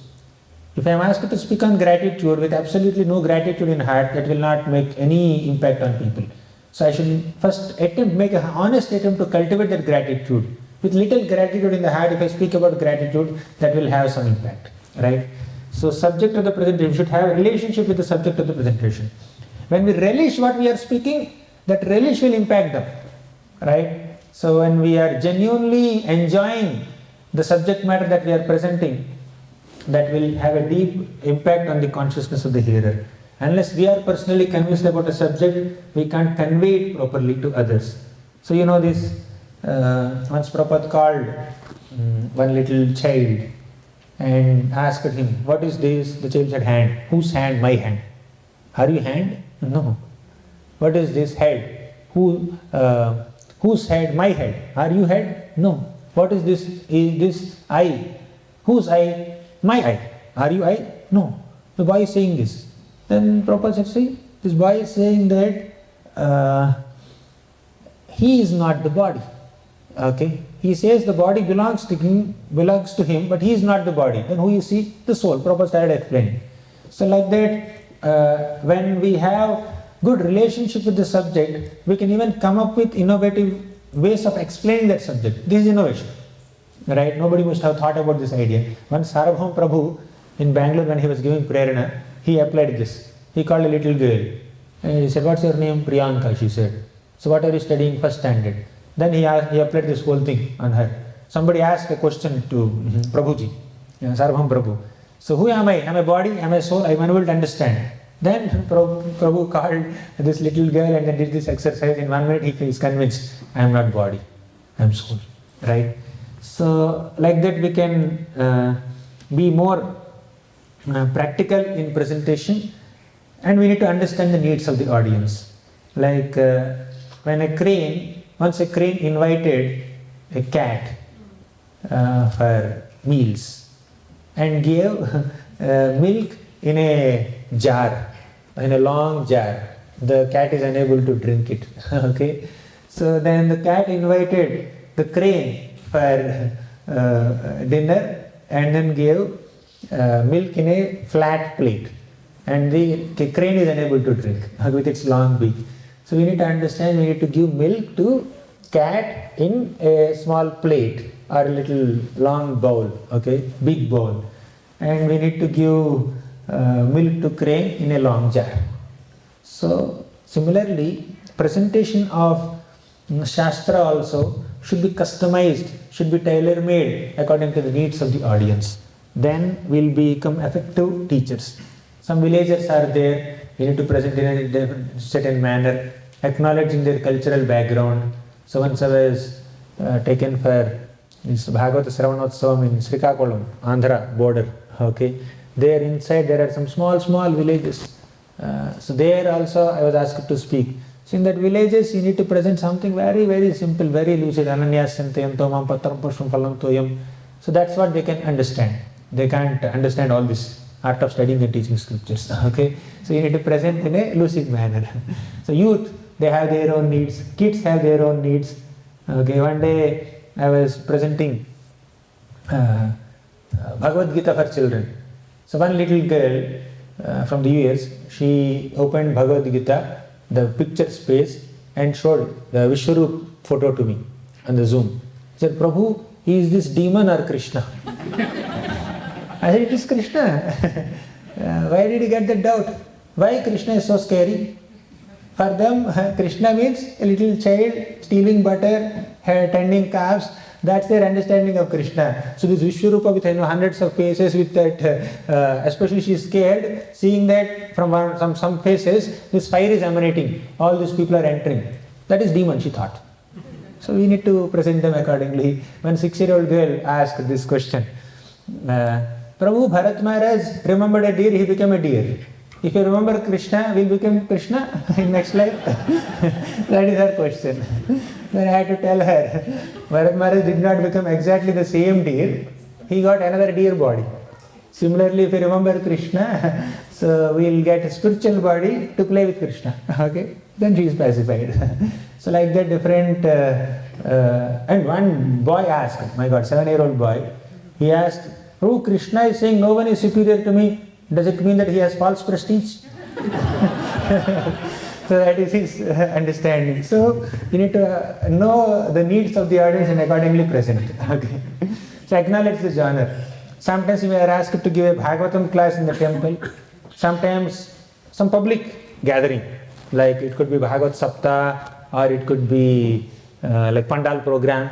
If I am asked to speak on gratitude with absolutely no gratitude in heart, that will not make any impact on people. So I should first make an honest attempt to cultivate that gratitude. With little gratitude in the heart, if I speak about gratitude, that will have some impact, right? So subject of the presentation should have a relationship with the subject of the presentation. When we relish what we are speaking, that relish will impact them, right? So when we are genuinely enjoying the subject matter that we are presenting, that will have a deep impact on the consciousness of the hearer. Unless we are personally convinced about a subject, we can't convey it properly to others. So you know this, once Prabhupada called one little child and asked him, what is this? The child said, hand. Whose hand? My hand. Are you hand? No. What is this? Head. Whose head? My head. Are you head? No. What is this? Is this eye? Whose eye? My eye. Are you eye? No. The boy is saying this. Then Prabhupada said, see, this boy is saying that he is not the body. Okay. He says the body belongs to him, but he is not the body. Then who you see? The soul. Prabhupada started explaining. So like that, when we have good relationship with the subject, we can even come up with innovative ways of explaining that subject. This is innovation. Right? Nobody must have thought about this idea. Once Sarvabhauma Prabhu in Bangalore, when he was giving prerana, he applied this. He called a little girl. And he said, what's your name? Priyanka, she said. So what are you studying? First standard. Then he applied this whole thing on her. Somebody asked a question to Prabhuji, Sarvabhauma Prabhu. So who am I? Am I body? Am I soul? I'm unable to understand. Then Prabhu called this little girl and then did this exercise. In 1 minute he is convinced, I am not body, I am soul. Right? So like that we can be more practical in presentation, and we need to understand the needs of the audience. Like once a crane invited a cat for meals and gave milk in a jar, in a long jar. The cat is unable to drink it. Okay, so then the cat invited the crane for dinner and then gave milk in a flat plate, and the crane is unable to drink with its long beak. So we need to understand, we need to give milk to cat in a small plate or a little long bowl, okay, big bowl, and we need to give milk to crane in a long jar. So similarly, presentation of Shastra also should be customized, should be tailor-made according to the needs of the audience. Then we'll become effective teachers. Some villagers are there, we need to present in a certain manner, acknowledging their cultural background. So once I was taken for this Bhagavata Sravanotsavam in Srikakulam, Andhra border. Okay, there inside there are some small villages. So there also I was asked to speak. So in that villages you need to present something very, very simple, very lucid. Ananyasyantayanto mam patram pushpam phalam toyam. So that's what they can understand. They can't understand all this art of studying and teaching scriptures. Okay, so you need to present in a lucid manner. So youth, they have their own needs. Kids have their own needs. Okay, one day I was presenting Bhagavad Gita for children. So one little girl from the US, she opened Bhagavad Gita, the picture space, and showed the Vishwarup photo to me on the Zoom. She said, Prabhu, is this demon or Krishna? I said, it is Krishna. Why did you get that doubt? Why Krishna is so scary? For them, Krishna means a little child stealing butter, tending calves. That's their understanding of Krishna. So this Vishwarupa with hundreds of faces, with that, especially she is scared, seeing that from some faces, this fire is emanating. All these people are entering. That is demon, she thought. So we need to present them accordingly. When 6-year-old girl asked this question, Prabhu, Bharat Maharaj remembered a deer, he became a deer. If you remember Krishna, will become Krishna in next life? That is her question. Then I had to tell her, Bharat Maharaj did not become exactly the same deer. He got another deer body. Similarly, if you remember Krishna, so we will get a spiritual body to play with Krishna. Okay? Then she is pacified. So like that different... and one boy asked, my God, 7-year-old boy, he asked, oh, Krishna is saying no one is superior to me. Does it mean that he has false prestige? So that is his understanding. So you need to know the needs of the audience and accordingly present. Okay. So acknowledge the genre. Sometimes you are asked to give a Bhagavatam class in the temple. Sometimes some public gathering, like it could be Bhagavat Sapta, or it could be like Pandal program,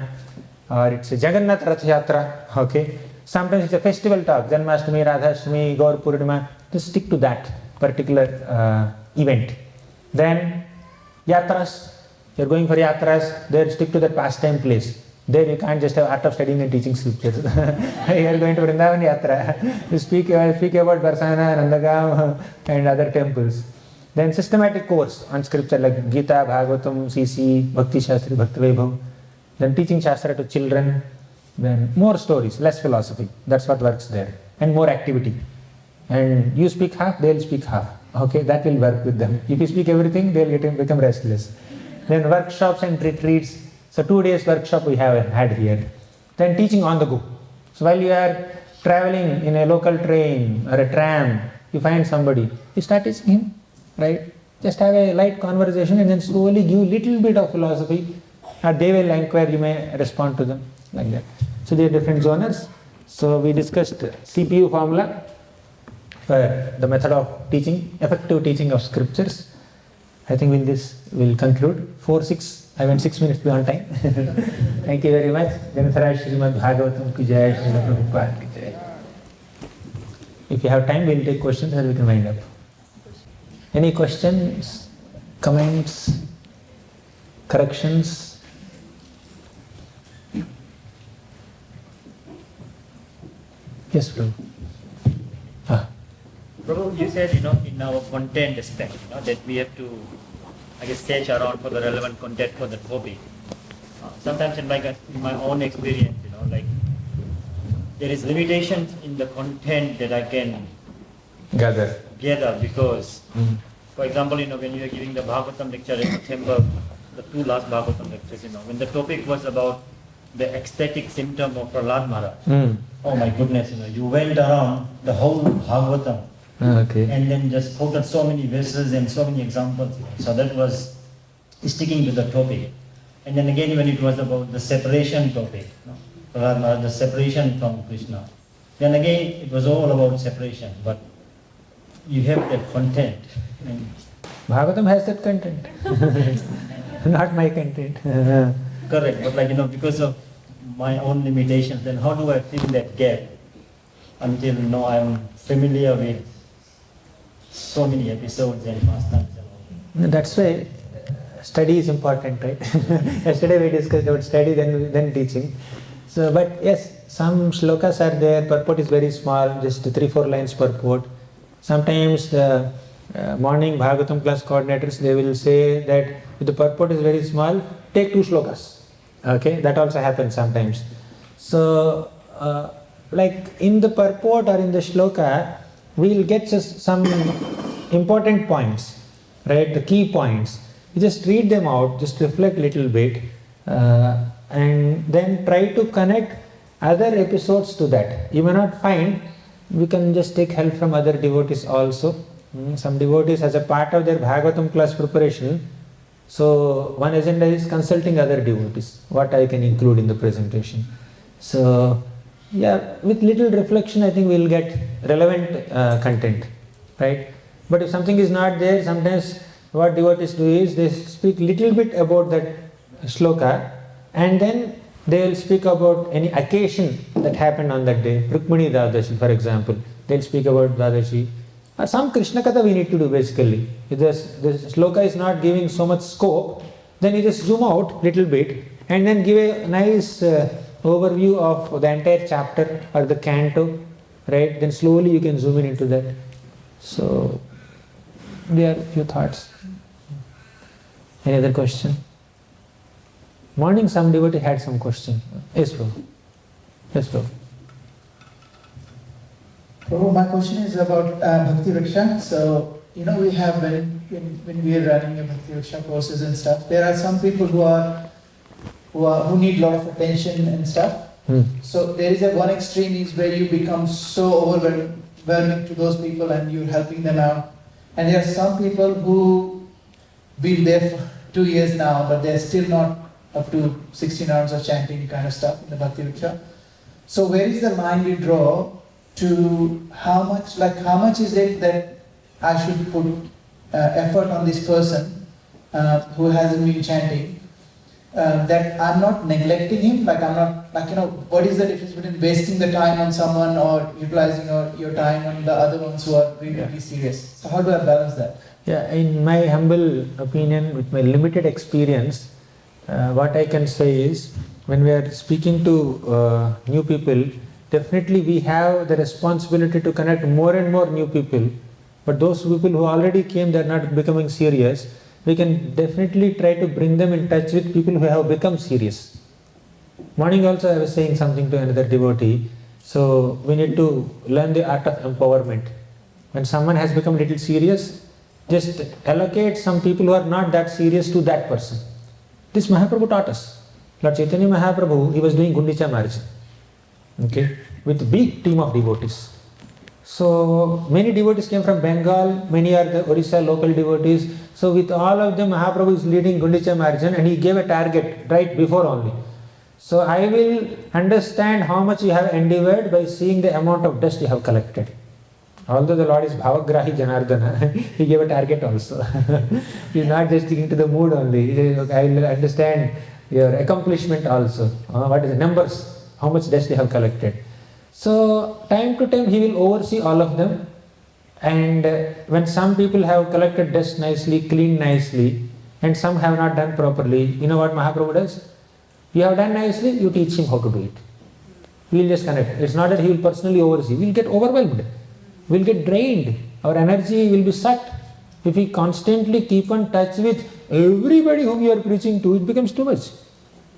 or it's a Jagannath Rath Yatra. Okay. Sometimes it's a festival talk, Janmashtami, Radhashtami, Gaur Purnima. Just stick to that particular event. Then yatras, you're going for yatras, there stick to that pastime place. There you can't just have art of studying and teaching scriptures. You're going to Vrindavan yatra. You speak about Barsana, Nandagam and other temples. Then systematic course on scripture like Gita, Bhagavatam, CC, Bhakti Shastri, Bhakti Vaibhav. Then teaching Shastra to children. Then more stories, less philosophy. That's what works there. And more activity. And you speak half, they'll speak half. Okay, that will work with them. If you speak everything, they'll become restless. Then workshops and retreats. So 2 days workshop we have had here. Then teaching on the go. So while you are traveling in a local train or a tram, you find somebody, you start teaching him, right? Just have a light conversation and then slowly give little bit of philosophy. Or they will inquire, you may respond to them like that. So there are different genres. So we discussed CPU formula for the method of teaching, effective teaching of scriptures. I think with this we'll conclude. 4-6, I went 6 minutes beyond time. Thank you very much. Janatharaj Srimad Bhagavatam ki jai, Srila Prabhupada ki jai. If you have time, we'll take questions and we can wind up. Any questions, comments, corrections? Yes, Prabhu.
Prabhu, you said, in our content aspect, that we have to, search around for the relevant content for the topic. Sometimes in my own experience, there is limitations in the content that I can
Gather
because, for example, when you are giving the Bhagavatam lecture in September, the 2 last Bhagavatam lectures, when the topic was about the ecstatic symptom of Prahlad Maharaj. Oh my goodness, you went around the whole Bhagavatam and then just quoted so many verses and so many examples. So that was sticking to the topic. And then again, when it was about the separation topic, Prahlad Maharaj, the separation from Krishna, then again it was all about separation. But you have that content. And
Bhagavatam has that content. Not my content.
correct, but because of my own limitations, then how do I fill that gap until now I'm familiar with so many episodes and pastimes and all?
That's why study is important, right? Yesterday we discussed about study, then teaching. So, but yes, some shlokas are there, purport is very small, just 3-4 lines purport. Sometimes the morning Bhagavatam class coordinators, they will say that if the purport is very small, take 2 shlokas. Okay, that also happens sometimes. So, like in the purport or in the shloka, we will get just some important points, right? The key points. You just read them out, just reflect a little bit, and then try to connect other episodes to that. You may not find, we can just take help from other devotees also. Some devotees, as a part of their Bhagavatam class preparation, so one agenda is consulting other devotees, what I can include in the presentation. So Yeah, with little reflection, I think we'll get relevant content, right? But if something is not there, sometimes what devotees do is they speak little bit about that sloka, and then they will speak about any occasion that happened on that day. Rukmini Dadashi, for example, they'll speak about Dadashi. Some Krishna Katha we need to do basically. If the sloka is not giving so much scope, then you just zoom out little bit and then give a nice overview of the entire chapter or the canto, right? Then slowly you can zoom in into that. So there are a few thoughts. Any other question? Morning some devotee had some question. Yes, bro. Yes, bro.
Prabhu, my question is about Bhakti Riksha. So, we have when we are running a Bhakti Riksha courses and stuff, there are some people who need a lot of attention and stuff. So there is one extreme is where you become so overwhelming to those people and you're helping them out. And there are some people who been there for 2 years now, but they're still not up to 16 hours of chanting kind of stuff in the Bhakti Riksha. So where is the line we draw to how much is it that I should put effort on this person who hasn't been chanting, that I'm not neglecting him, what is the difference between wasting the time on someone or utilizing your time on the other ones who are really serious? So how do I balance that?
Yeah, in my humble opinion, with my limited experience, what I can say is, when we are speaking to new people, definitely we have the responsibility to connect more and more new people. But those people who already came, they are not becoming serious. We can definitely try to bring them in touch with people who have become serious. Morning also I was saying something to another devotee. So we need to learn the art of empowerment. When someone has become a little serious, just allocate some people who are not that serious to that person. This Mahaprabhu taught us. Lord Chaitanya Mahaprabhu, he was doing Gundicha marriage, okay, with a big team of devotees. So many devotees came from Bengal, many are the Orissa local devotees. So with all of them, Mahaprabhu is leading Gundicha Marjan and he gave a target right before only. So I will understand how much you have endeavored by seeing the amount of dust you have collected. Although the Lord is Bhavagrahi Janardana, he gave a target also. He is not just sticking to the mood only. He says, okay, I will understand your accomplishment also. What is the numbers, how much dust you have collected. So time to time he will oversee all of them, and when some people have collected dust nicely, cleaned nicely, and some have not done properly, you know what Mahaprabhu does? You have done nicely, you teach him how to do it. We will just connect. It's not that he will personally oversee. We will get overwhelmed. We will get drained. Our energy will be sucked. If we constantly keep in touch with everybody whom you are preaching to, it becomes too much.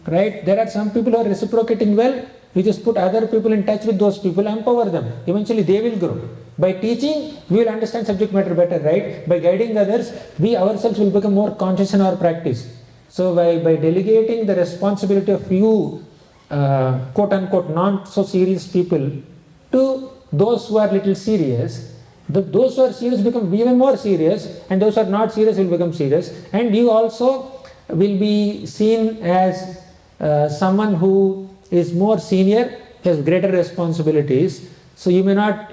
Right? There are some people who are reciprocating well. We just put other people in touch with those people, empower them. Eventually they will grow. By teaching, we will understand subject matter better, right? By guiding others, we ourselves will become more conscious in our practice. So by delegating the responsibility of few quote unquote not so serious people to those who are little serious, those who are serious become even more serious, and those who are not serious will become serious. And you also will be seen as someone who is more senior, has greater responsibilities, so you may not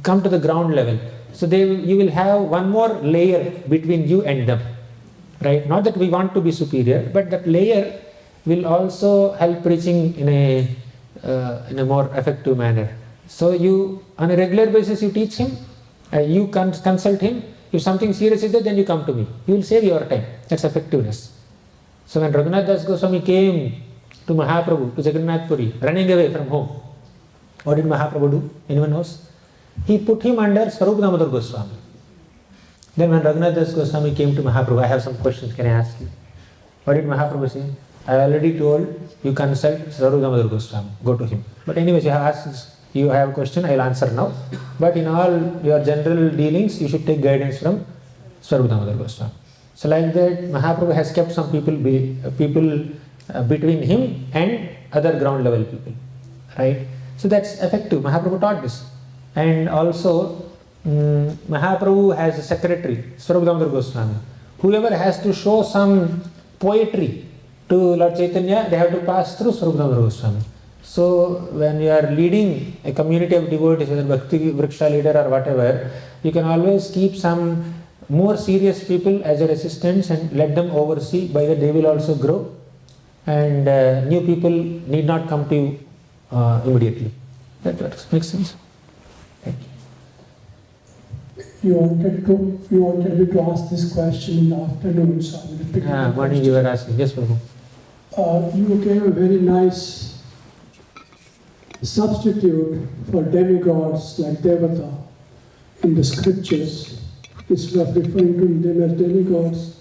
come to the ground level. So you will have one more layer between you and them, right? Not that we want to be superior, but that layer will also help preaching in a more effective manner. So you, on a regular basis, you teach him, you consult him. If something serious is there, then you come to me. You will save your time. That's effectiveness. So when Radhanath Das Goswami came to Mahaprabhu, to Jagannath Puri, running away from home, what did Mahaprabhu do? Anyone knows? He put him under Swarup Damodar Goswami. Then when Raghunath Das Goswami came to Mahaprabhu, I have some questions, can I ask you? What did Mahaprabhu say? I already told you consult Swarup Damodar Goswami, go to him. But anyways, you have a question, I will answer now. But in all your general dealings, you should take guidance from Swarup Damodar Goswami. So like that, Mahaprabhu has kept some people between him and other ground level people, right? So that's effective. Mahaprabhu taught this. And also, Mahaprabhu has a secretary, Swarup Damodar Goswami. Whoever has to show some poetry to Lord Chaitanya, they have to pass through Swarup Damodar Goswami. So when you are leading a community of devotees, whether Bhakti Vriksha leader or whatever, you can always keep some more serious people as your assistants and let them oversee. By the day will also grow, and new people need not come to you immediately. That works. Makes sense? Thank you.
You wanted me to ask this question in the afternoon, so I will pick up the
Morning
question.
you were asking. Yes, Prabhu.
You gave a very nice substitute for demigods like Devata in the scriptures. Instead of referring to them as demigods,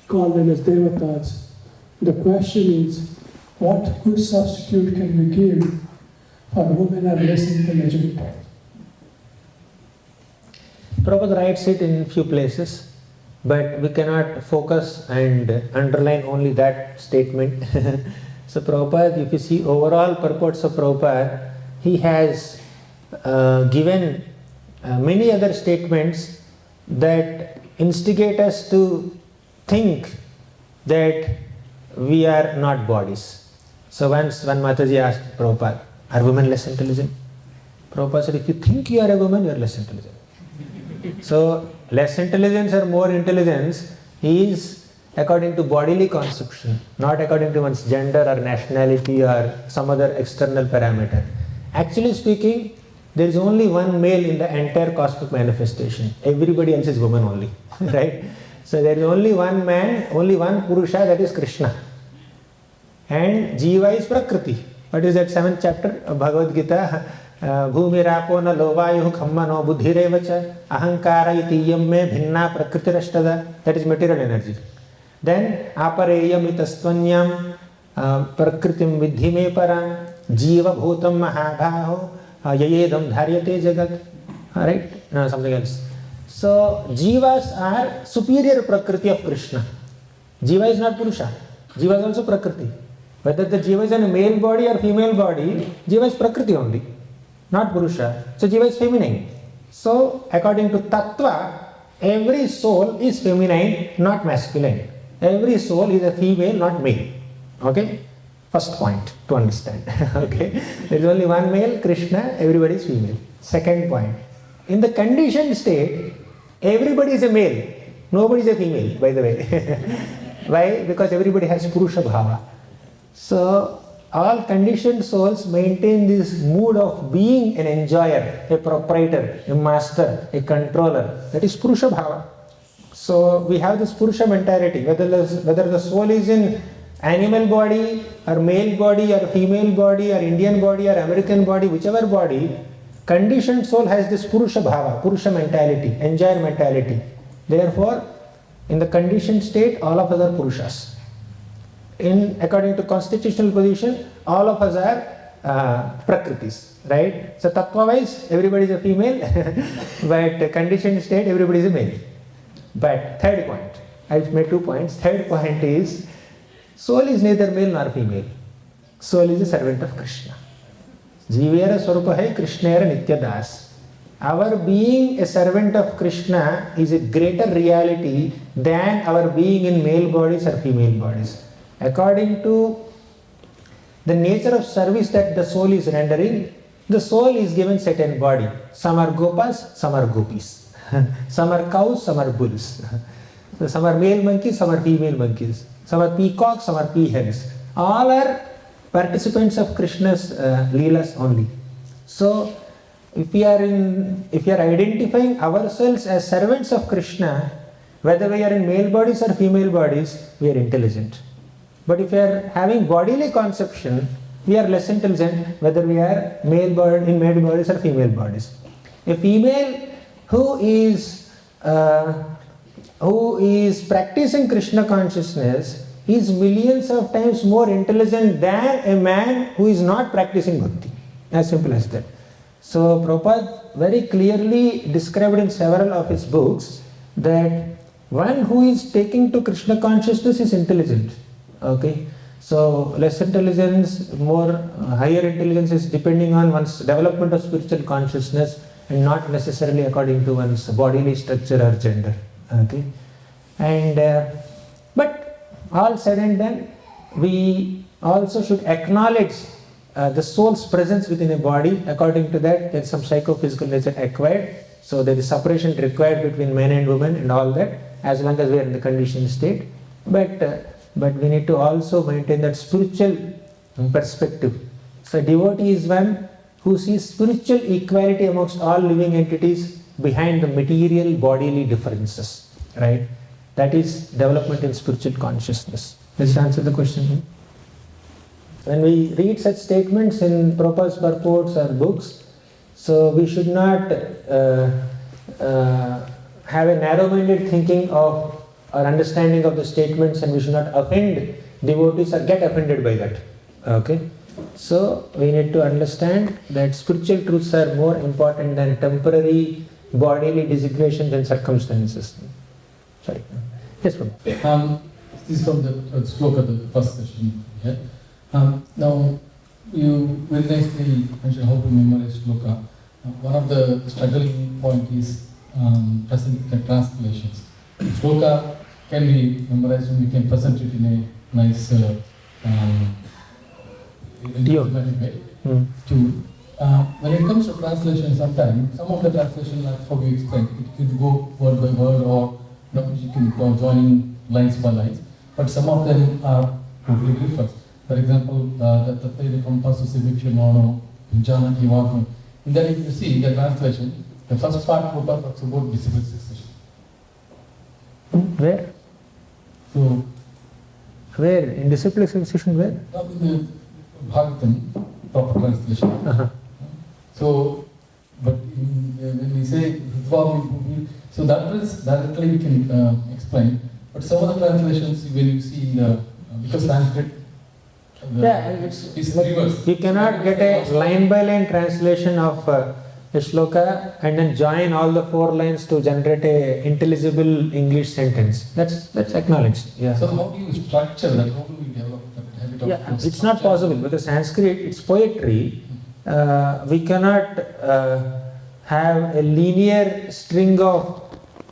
call them as Devatas. The question is, what good substitute can we give for women are less intelligent?
Prabhupada writes it in few places, but we cannot focus and underline only that statement. So Prabhupada, if you see overall purports of Prabhupada, he has given many other statements that instigate us to think that we are not bodies. So once one Mataji asked Prabhupada, are women less intelligent? Prabhupada said, if you think you are a woman, you are less intelligent. So less intelligence or more intelligence is according to bodily conception, not according to one's gender or nationality or some other external parameter. Actually speaking, there is only one male in the entire cosmic manifestation. Everybody else is woman only, right? So there is only one man, only one Purusha, that is Krishna. And Jiva is Prakriti. What is that 7th chapter of Bhagavad Gita? Bhumirapo na lovayuh khammano buddhirevacha ahankara itiyam me bhinna prakritirashtada. That is material energy. Then apareyam itastvanyam prakritim vidhi me param jiva bhutam mahabhaho yayedam dharyate jagat. Alright? No, something else. So jivas are superior prakriti of Krishna. Jiva is not Purusha. Jiva is also prakriti. Whether the jiva is in a male body or female body, jiva is prakriti only, not Purusha. So jiva is feminine. So according to Tattva, every soul is feminine, not masculine. Every soul is a female, not male. Okay? First point to understand. Okay? There is only one male, Krishna, everybody is female. Second point. In the conditioned state, everybody is a male. Nobody is a female, by the way. Why? Because everybody has Purusha Bhava. So all conditioned souls maintain this mood of being an enjoyer, a proprietor, a master, a controller. That is Purusha Bhava. So we have this Purusha mentality. Whether the soul is in animal body or male body or female body or Indian body or American body, whichever body, conditioned soul has this Purusha Bhava, Purusha mentality, enjoyer mentality. Therefore, in the conditioned state, all of us are Purushas. According to constitutional position, all of us are Prakritis, right? So Tattva-wise, everybody is a female, but conditioned state, everybody is a male. But third point, I've made 2 points. Third point is, soul is neither male nor female. Soul is a servant of Krishna. Jivera Swarupa hai Krishnera Nitya Das. Our being a servant of Krishna is a greater reality than our being in male bodies or female bodies. According to the nature of service that the soul is rendering, the soul is given certain body. Some are gopas, some are gopis. Some are cows, some are bulls. So some are male monkeys, some are female monkeys. Some are peacocks, some are peahens. All are participants of Krishna's leelas only. So if we are identifying ourselves as servants of Krishna, whether we are in male bodies or female bodies, we are intelligent. But if we are having bodily conception, we are less intelligent, whether we are in male bodies or female bodies. A female who is practicing Krishna consciousness is millions of times more intelligent than a man who is not practicing bhakti. As simple as that. So Prabhupada very clearly described in several of his books that one who is taking to Krishna consciousness is intelligent. Okay, so less intelligence, more higher intelligence is depending on one's development of spiritual consciousness and not necessarily according to one's bodily structure or gender. Okay, and but all said and done, we also should acknowledge the soul's presence within a body. According to that, there is some psychophysical nature acquired. So there is separation required between men and women and all that, as long as we are in the conditioned state. But we need to also maintain that spiritual perspective. So devotee is one who sees spiritual equality amongst all living entities behind the material bodily differences. Right? That is development in spiritual consciousness. Does it answer the question? When we read such statements in Prabhupada's purports or books, so we should not have a narrow-minded thinking of or understanding of the statements, and we should not offend devotees or get offended by that. Okay? So we need to understand that spiritual truths are more important than temporary bodily designations and circumstances. Sorry. Yes, Prabhu.
This is from the sloka, the first session. Yeah? Now, you very nicely mentioned how to memorize sloka. One of the struggling point is present the translations. Sloka can be memorized and we can present it in a nice systematic way. When it comes to translation, sometimes some of the translation, like how you explained, it could go word by word, or you can go joining lines by lines. But some of them are completely different. For example, the Tattvamala Compasso Civiction Jana Iwagno. In that, if you see the translation, the first part talks about visible succession.
Where?
So,
where? In disciplic succession, where?
Not in the Bhagavatam, proper translation. So, but when we say Vidhyapeetha, so that is directly we can explain. But some of the translations, when you see because Sanskrit, it's reverse.
You cannot get a line-by-line translation of a shloka and then join all the 4 lines to generate a intelligible English sentence. That's acknowledged. Yeah.
So how do you structure that? How do we develop that habit of?
Yeah, it's not possible because Sanskrit, it's poetry. We cannot have a linear string of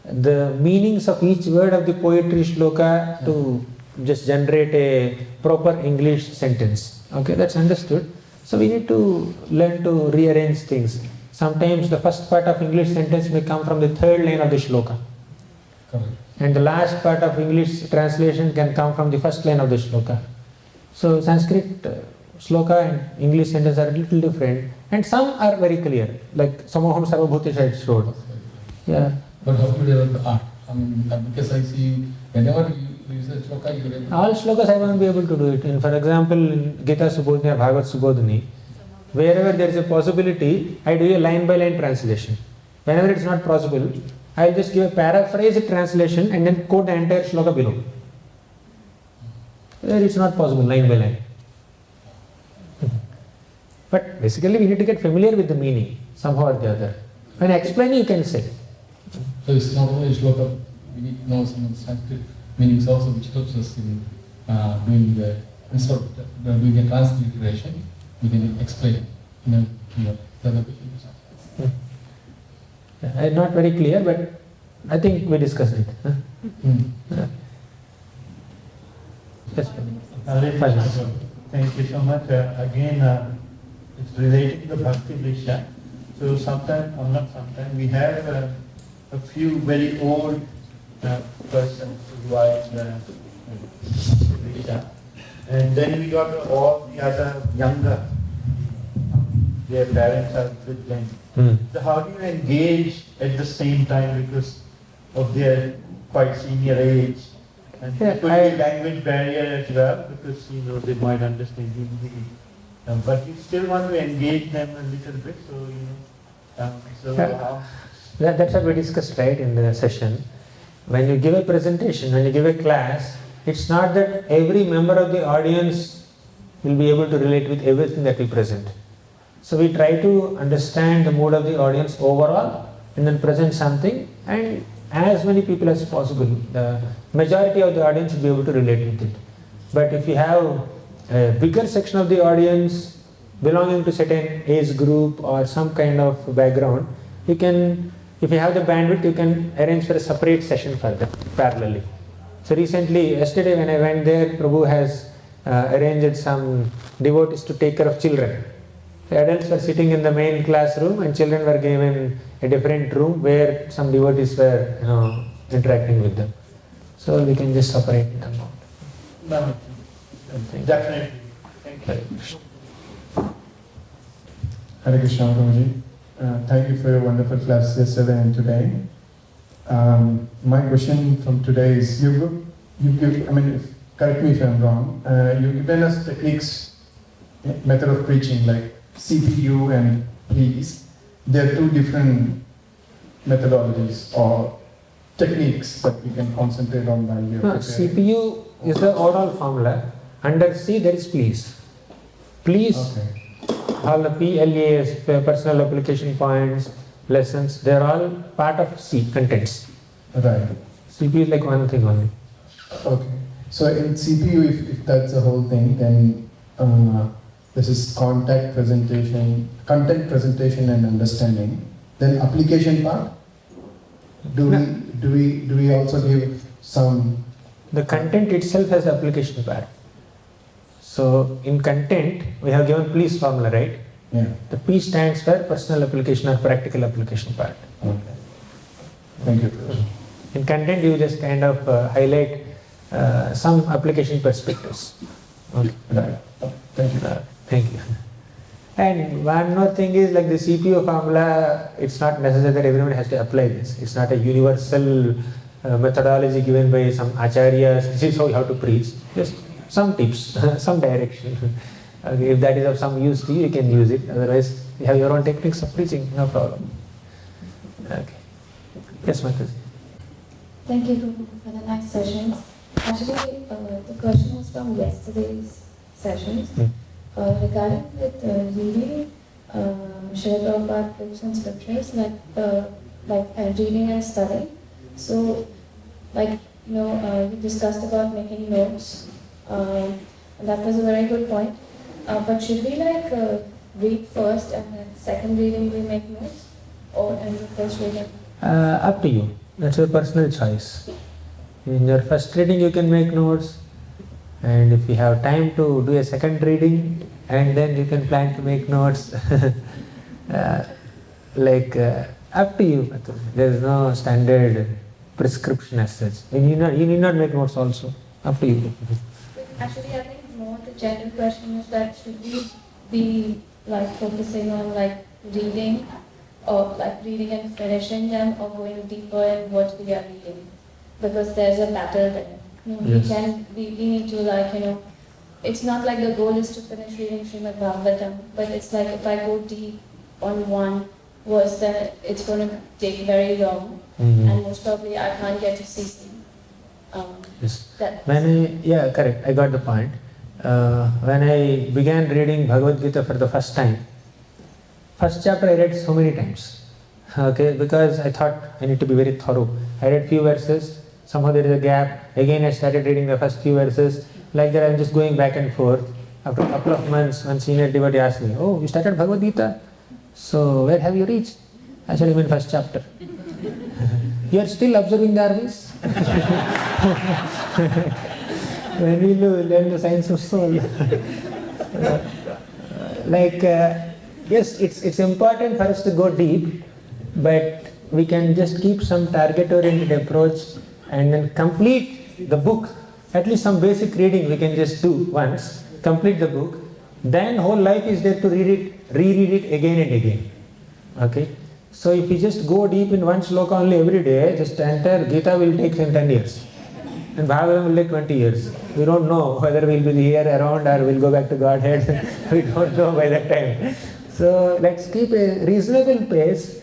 the meanings of each word of the poetry shloka to just generate a proper English sentence. Okay, that's understood. So we need to learn to rearrange things. Sometimes the first part of English sentence may come from the 3rd line of the shloka.
Correct.
And the last part of English translation can come from the 1st line of the shloka. So Sanskrit shloka and English sentence are a little different, and some are very clear, like Samoham Sarvabhutesha it showed. Yeah.
But how to develop the art? I mean, because I see whenever you use a shloka, you get
all shlokas I won't be able to do it. In, for example, in Gita Subodhini or Bhagavata Subodhini, wherever there is a possibility, I do a line-by-line translation. Whenever it's not possible, I'll just give a paraphrased translation and then quote the entire shloka below. Where it's not possible, line by line. But basically we need to get familiar with the meaning, somehow or the other. When explaining, you can say.
So it's not only shloka, we need to know some Sanskrit meanings also, which helps us in doing the, instead of doing a transliteration, we can explain in the other way.
I'm not very clear, but I think we discussed it. Yes,
thank you so much. Again, it's related to the Bhakti-rasamrita. So sometimes, or not sometimes, we have a few very old persons who write Bhakti-rasamrita. And then we got all the other younger, their parents are with them. So how do you engage at the same time because of their quite senior age? And it could be a language barrier as well because they might understand Hindi. But you still want to engage them a little bit,
That's what we discussed, right, in the session. When you give a presentation, when you give a class, it's not that every member of the audience will be able to relate with everything that we present. So we try to understand the mood of the audience overall and then present something, and as many people as possible, the majority of the audience will be able to relate with it. But if you have a bigger section of the audience belonging to certain age group or some kind of background, you can, if you have the bandwidth, you can arrange for a separate session for them parallelly. So recently, yesterday when I went there, Prabhu has arranged some devotees to take care of children. The adults were sitting in the main classroom and children were given a different room where some devotees were interacting with them. So we can just separate them out.
No, definitely. Thank you.
Hare Krishna, Prabhuji. Thank you for your wonderful class yesterday and today. My question from today is, correct me if I'm wrong, you've given us techniques, method of preaching like CPU and please. There are two different methodologies or techniques that we can concentrate on while we are preparing.
CPU is the overall formula. Under C there is please. Please,
Okay.
all the PLAs, personal application points, lessons, they are all part of C, contents.
Right.
CPU is like one thing only.
Okay. So in CPU, if that's the whole thing, then this is content presentation and understanding. Then application part. Do we also give some?
The content itself has application part. So in content, we have given please formula, right?
Yeah.
The P stands for personal application or practical application part.
Okay. Thank you.
In content, you just kind of highlight some application perspectives. Okay.
Right. Thank you.
Thank you. And one more thing is like the CPU formula, it's not necessary that everyone has to apply this. It's not a universal methodology given by some acharyas. This is how you have to preach. Just some tips, some direction. Okay, if that is of some use to you, you can use it. Otherwise, you have your own techniques of preaching, no problem. Okay. Yes, Mataji.
Thank you for the nice sessions. Actually, the question was from yesterday's sessions regarding with reading Srila Prabhupada books and scriptures, like reading and studying. So, you discussed about making notes, and that was a very good point. But should we read first and then second reading we make notes, or in the first reading?
Up to you. That's your personal choice. In your first reading you can make notes, and if you have time to do a second reading, and then you can plan to make notes. Up to you. There is no standard prescription as such. You need not make notes also. Up to you.
Actually, I think more the general question is that should we be focusing on reading, or reading and finishing them, or going deeper in what we are reading, because there's a battle there.
Yes.
We need to it's not like the goal is to finish reading Srimad Bhagavatam, but it's like if I go deep on one verse, then it's going to take very long, and most probably I can't get to see.
Yes. Correct. I got the point. When I began reading Bhagavad Gita for the first time, first chapter I read so many times. Okay, because I thought I need to be very thorough. I read few verses, somehow there is a gap. Again I started reading the first few verses. Like that I'm just going back and forth. After a couple of months, one senior devotee asked me, "Oh, you started Bhagavad Gita? So where have you reached?" I said, "I'm in first chapter." "You are still observing the armies?" When will you learn the science of soul? Yes, it's important for us to go deep, but we can just keep some target-oriented approach and then complete the book. At least some basic reading we can just do once, complete the book, then whole life is there to read it, reread it again and again. Okay? So if you just go deep in one sloka only every day, just entire Gita will take 10 years. And Bhagavatam will take 20 years. We don't know whether we'll be here around or we'll go back to Godhead. We don't know by that time. So let's keep a reasonable pace,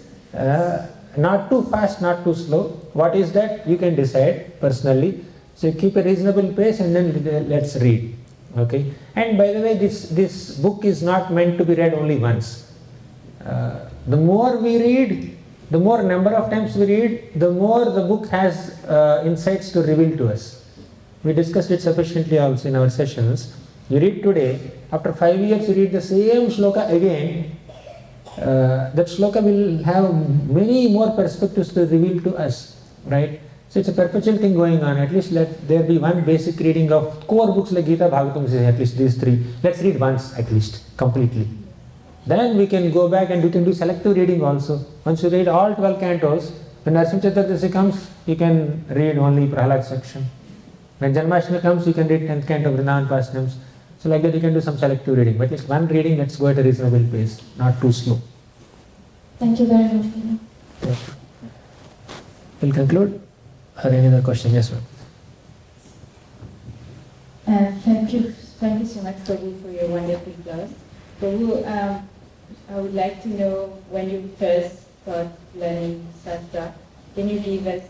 not too fast, not too slow. What is that? You can decide personally. So keep a reasonable pace and then let's read. Okay? And by the way, this book is not meant to be read only once. The more we read, the more number of times we read, the more the book has insights to reveal to us. We discussed it sufficiently also in our sessions. You read today, after 5 years you read the same shloka again, that shloka will have many more perspectives to reveal to us, right? So it's a perpetual thing going on. At least let there be one basic reading of core books like Gita, Bhagavatam, at least these three. Let's read once at least, completely. Then we can go back and we can do selective reading also. Once you read all 12 cantos, when Narasimha Chaturdashi comes, you can read only Prahalad section. When Janmashtami comes, you can read 10th canto of Vrindavan Pastimes. So like that you can do some selective reading. But at least one reading, let's go at a reasonable pace, not too slow.
Thank you very much, Gita.
Yes. We'll conclude. Or any other question? Yes, ma'am.
Thank you so much, Prabhu, for your wonderful class. Prabhu, I would like to know when you first start learning Shastra. Can you give me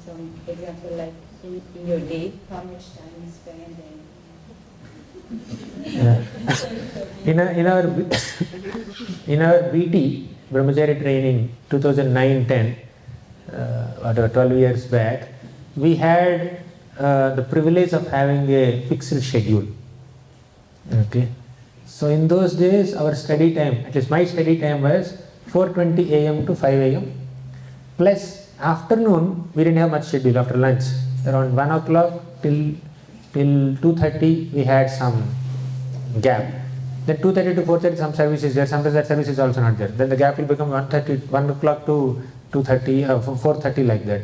some example, like in your day, how much time you spend?
In our BT, Brahmachari training, 2009-10, 12 years back, we had the privilege of having a fixed schedule. Okay. So in those days, our study time, at least my study time was 4:20 a.m. to 5 a.m. Plus afternoon, we didn't have much schedule after lunch. Around 1 o'clock till 2:30, we had some gap. Then 2:30 to 4:30, some service is there. Sometimes that service is also not there. Then the gap will become 1 o'clock to 2:30, 4:30 like that.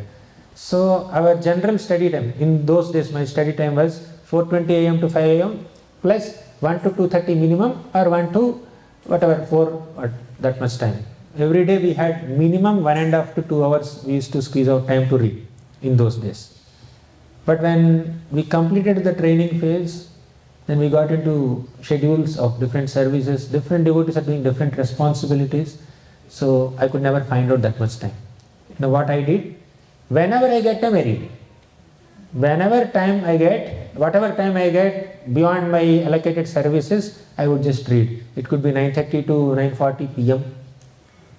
So our general study time, in those days my study time was 4:20 a.m. to 5 a.m. plus 1 to 2:30 minimum, or 1 to whatever 4 or that much time. Every day we had minimum 1.5 to 2 hours we used to squeeze out time to read in those days. But when we completed the training phase, then we got into schedules of different services, different devotees are doing different responsibilities. So I could never find out that much time. Now what I did, whenever I get time I read. Whenever time I get, whatever time I get beyond my allocated services, I would just read. It could be 9:30 to 9:40 p.m.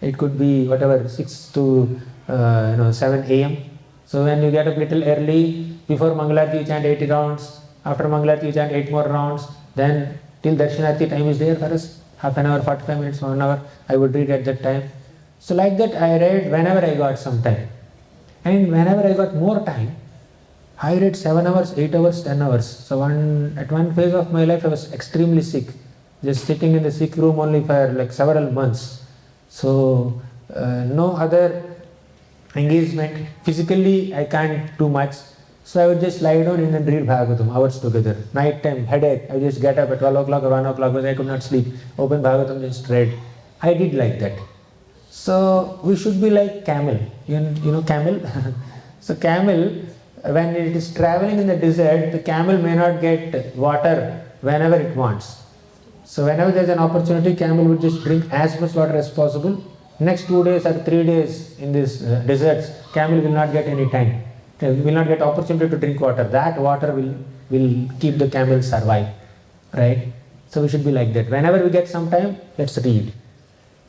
It could be whatever 6 to 7 a.m. So when you get up little early, before Mangalarti you chant 80 rounds, after Mangalarti you chant 8 more rounds, then till Darshanarti time is there for us, half an hour, 45 minutes, 1 hour, I would read at that time. So like that I read whenever I got some time. And whenever I got more time, I read 7 hours, 8 hours, 10 hours. So at one phase of my life I was extremely sick, just sitting in the sick room only for like several months. So no other engagement, physically I can't do much. So I would just lie down and read Bhagavatam hours together. Night time, headache, I just get up at 12 o'clock or 1 o'clock because I could not sleep. Open Bhagavatam, just read. I did like that. So we should be like camel. You know camel? So camel, when it is traveling in the desert, the camel may not get water whenever it wants. So whenever there is an opportunity, camel would just drink as much water as possible. Next 2 days or 3 days in these deserts, camel will not get any time. They will not get opportunity to drink water. That water will keep the camel survive. Right? So we should be like that. Whenever we get some time, let's read.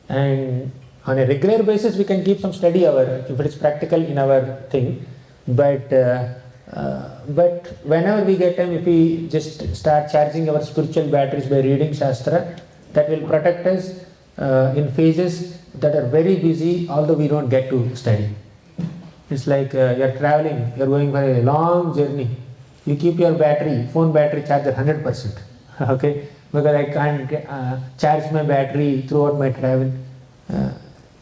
And on a regular basis, we can keep some study hour if it is practical in our thing. But whenever we get time, if we just start charging our spiritual batteries by reading Shastra, that will protect us in phases that are very busy, although we don't get to study. It's like you're traveling, you're going for a long journey. You keep your phone battery charger 100%. Okay? Because I can't charge my battery throughout my travel.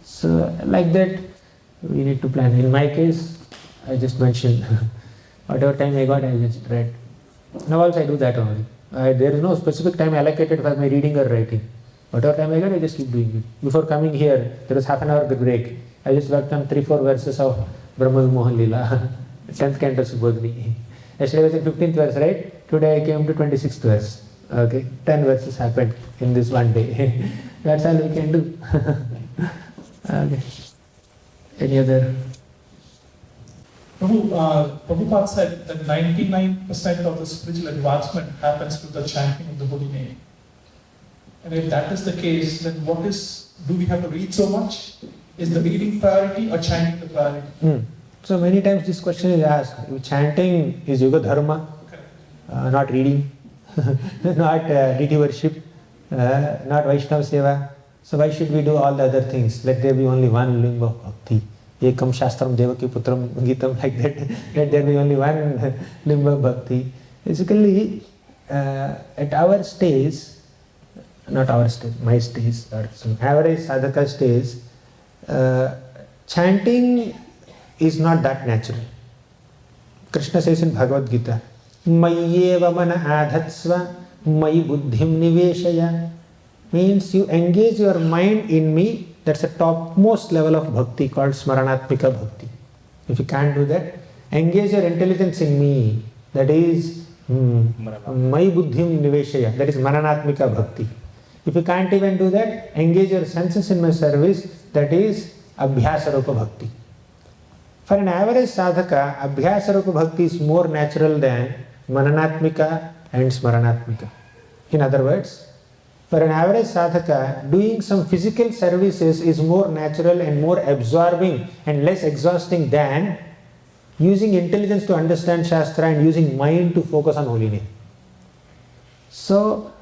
So like that, we need to plan. In my case, I just mentioned whatever time I got, I just read. Now also I do that only. There is no specific time allocated for my reading or writing. Whatever time I got, I just keep doing it. Before coming here, there was half an hour break. I just worked on 3-4 verses of Brahma Vimohan Leela, 10th canto Subodhini. Yesterday was the 15th verse, right? Today I came to 26th verse. Okay, 10 verses happened in this one day. That's all we can do. Okay. Any other?
Prabhupada said that 99% of the spiritual advancement happens through the chanting of the holy name. And if that is the case, then do we have to read so much? Is the reading priority or chanting the priority?
So many times this question is asked. Chanting is Yoga Dharma, not reading, not deity worship, not Vaishnava Seva. So why should we do all the other things? Let there be only one limb of bhakti. ekam shastram devaki putram gitam, like that, let there be only one limb of bhakti. Basically, at our stage, not our stage, my stage, or some average sadhaka stage, chanting is not that natural. Krishna says in Bhagavad Gita, Mayyeva mana adhatsva, mayi buddhim niveshaya. Means you engage your mind in me. That's the topmost level of bhakti called smaranatmika bhakti. If you can't do that, engage your intelligence in me. That is mayi buddhim niveshaya. That is mananatmika bhakti. If you can't even do that, engage your senses in my service. That is abhyasarupa bhakti. For an average sadhaka, abhyasarupa bhakti is more natural than mananatmika and smaranatmika. In other words, for an average sadhaka, doing some physical services is more natural and more absorbing and less exhausting than using intelligence to understand Shastra and using mind to focus on holy name. So,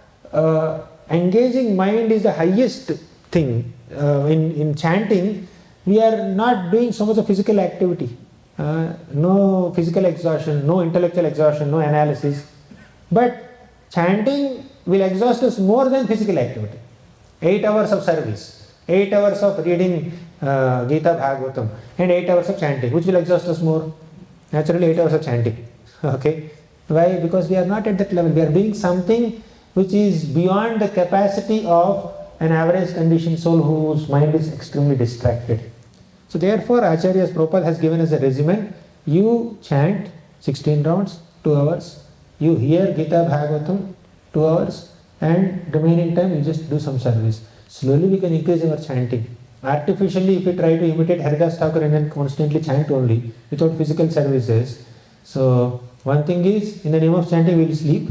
engaging mind is the highest thing. In chanting, we are not doing so much of physical activity. No physical exhaustion, no intellectual exhaustion, no analysis. But chanting will exhaust us more than physical activity. 8 hours of service, 8 hours of reading Gita Bhagavatam, and 8 hours of chanting. Which will exhaust us more? Naturally 8 hours of chanting. Okay? Why? Because we are not at that level. We are doing something which is beyond the capacity of an average conditioned soul whose mind is extremely distracted. So therefore, Acharya Prabhupada has given us a regimen. You chant 16 rounds, 2 hours. You hear Gita Bhagavatam, 2 hours, and remaining time you just do some service. Slowly we can increase our chanting. Artificially, if we try to imitate Haridas Thakur and then constantly chant only, without physical services, so one thing is, in the name of chanting we will sleep.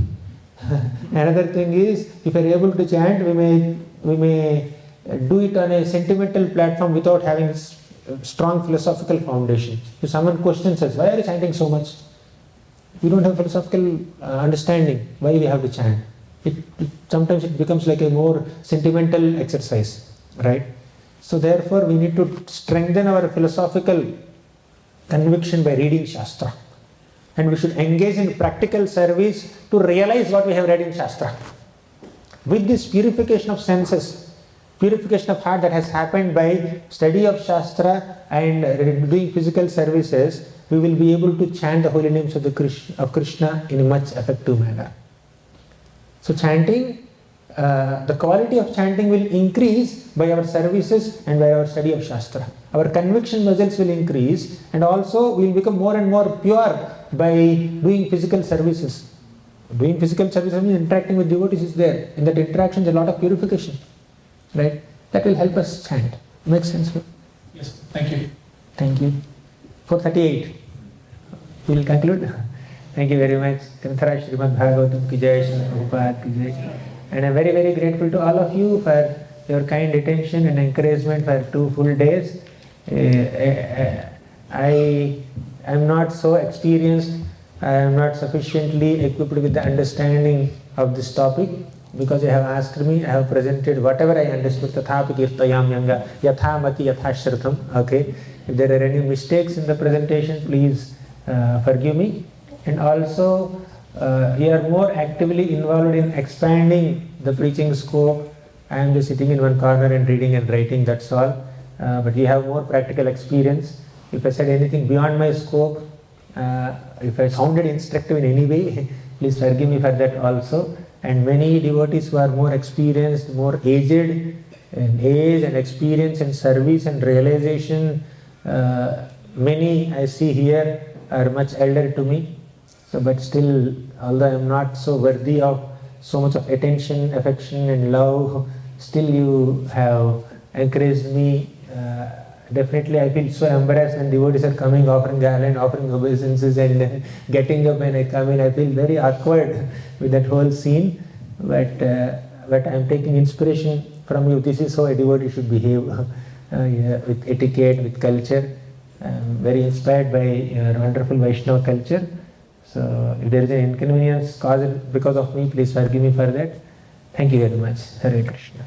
Another thing is, if we are able to chant, we may do it on a sentimental platform without having strong philosophical foundation. If someone questions us, why are you chanting so much? We don't have philosophical understanding why we have to chant. Sometimes it becomes like a more sentimental exercise, right? So therefore we need to strengthen our philosophical conviction by reading Shastra. And we should engage in practical service to realize what we have read in Shastra. With this purification of senses, purification of heart that has happened by study of Shastra and doing physical services, we will be able to chant the holy names of Krishna in a much effective manner. So chanting, the quality of chanting will increase by our services and by our study of Shastra. Our conviction muscles will increase, and also we will become more and more pure by doing physical services. Doing physical services means interacting with devotees is there. In that interaction there is a lot of purification. Right? That will help us chant. Makes sense?
Yes, thank you.
Thank you. 4:38. We will conclude. Thank you very much. Granthara Srimad Bhagavatam ki jai, Srila Prabhupada ki jai. And I am very, very grateful to all of you for your kind attention and encouragement for 2 full days. I am not so experienced. I am not sufficiently equipped with the understanding of this topic. Because you have asked me, I have presented whatever I understood. Tathapi kirtayam yanga yatha mati yatha shrutam. Okay. If there are any mistakes in the presentation, please forgive me. And also, you are more actively involved in expanding the preaching scope. I am just sitting in one corner and reading and writing, that's all. But you have more practical experience. If I said anything beyond my scope, if I sounded instructive in any way, please forgive me for that also. And many devotees who are more experienced, more aged in age and experience and service and realization, many I see here are much elder to me. So, but still, although I am not so worthy of so much of attention, affection and love, still you have encouraged me. Definitely I feel so embarrassed when devotees are coming, offering garland, offering obeisances and getting up when I come in. I feel very awkward with that whole scene. But I am taking inspiration from you. This is how a devotee should behave, with etiquette, with culture. I am very inspired by your wonderful Vaishnava culture. So if there is an inconvenience caused because of me, please forgive me for that. Thank you very much. Hare Krishna.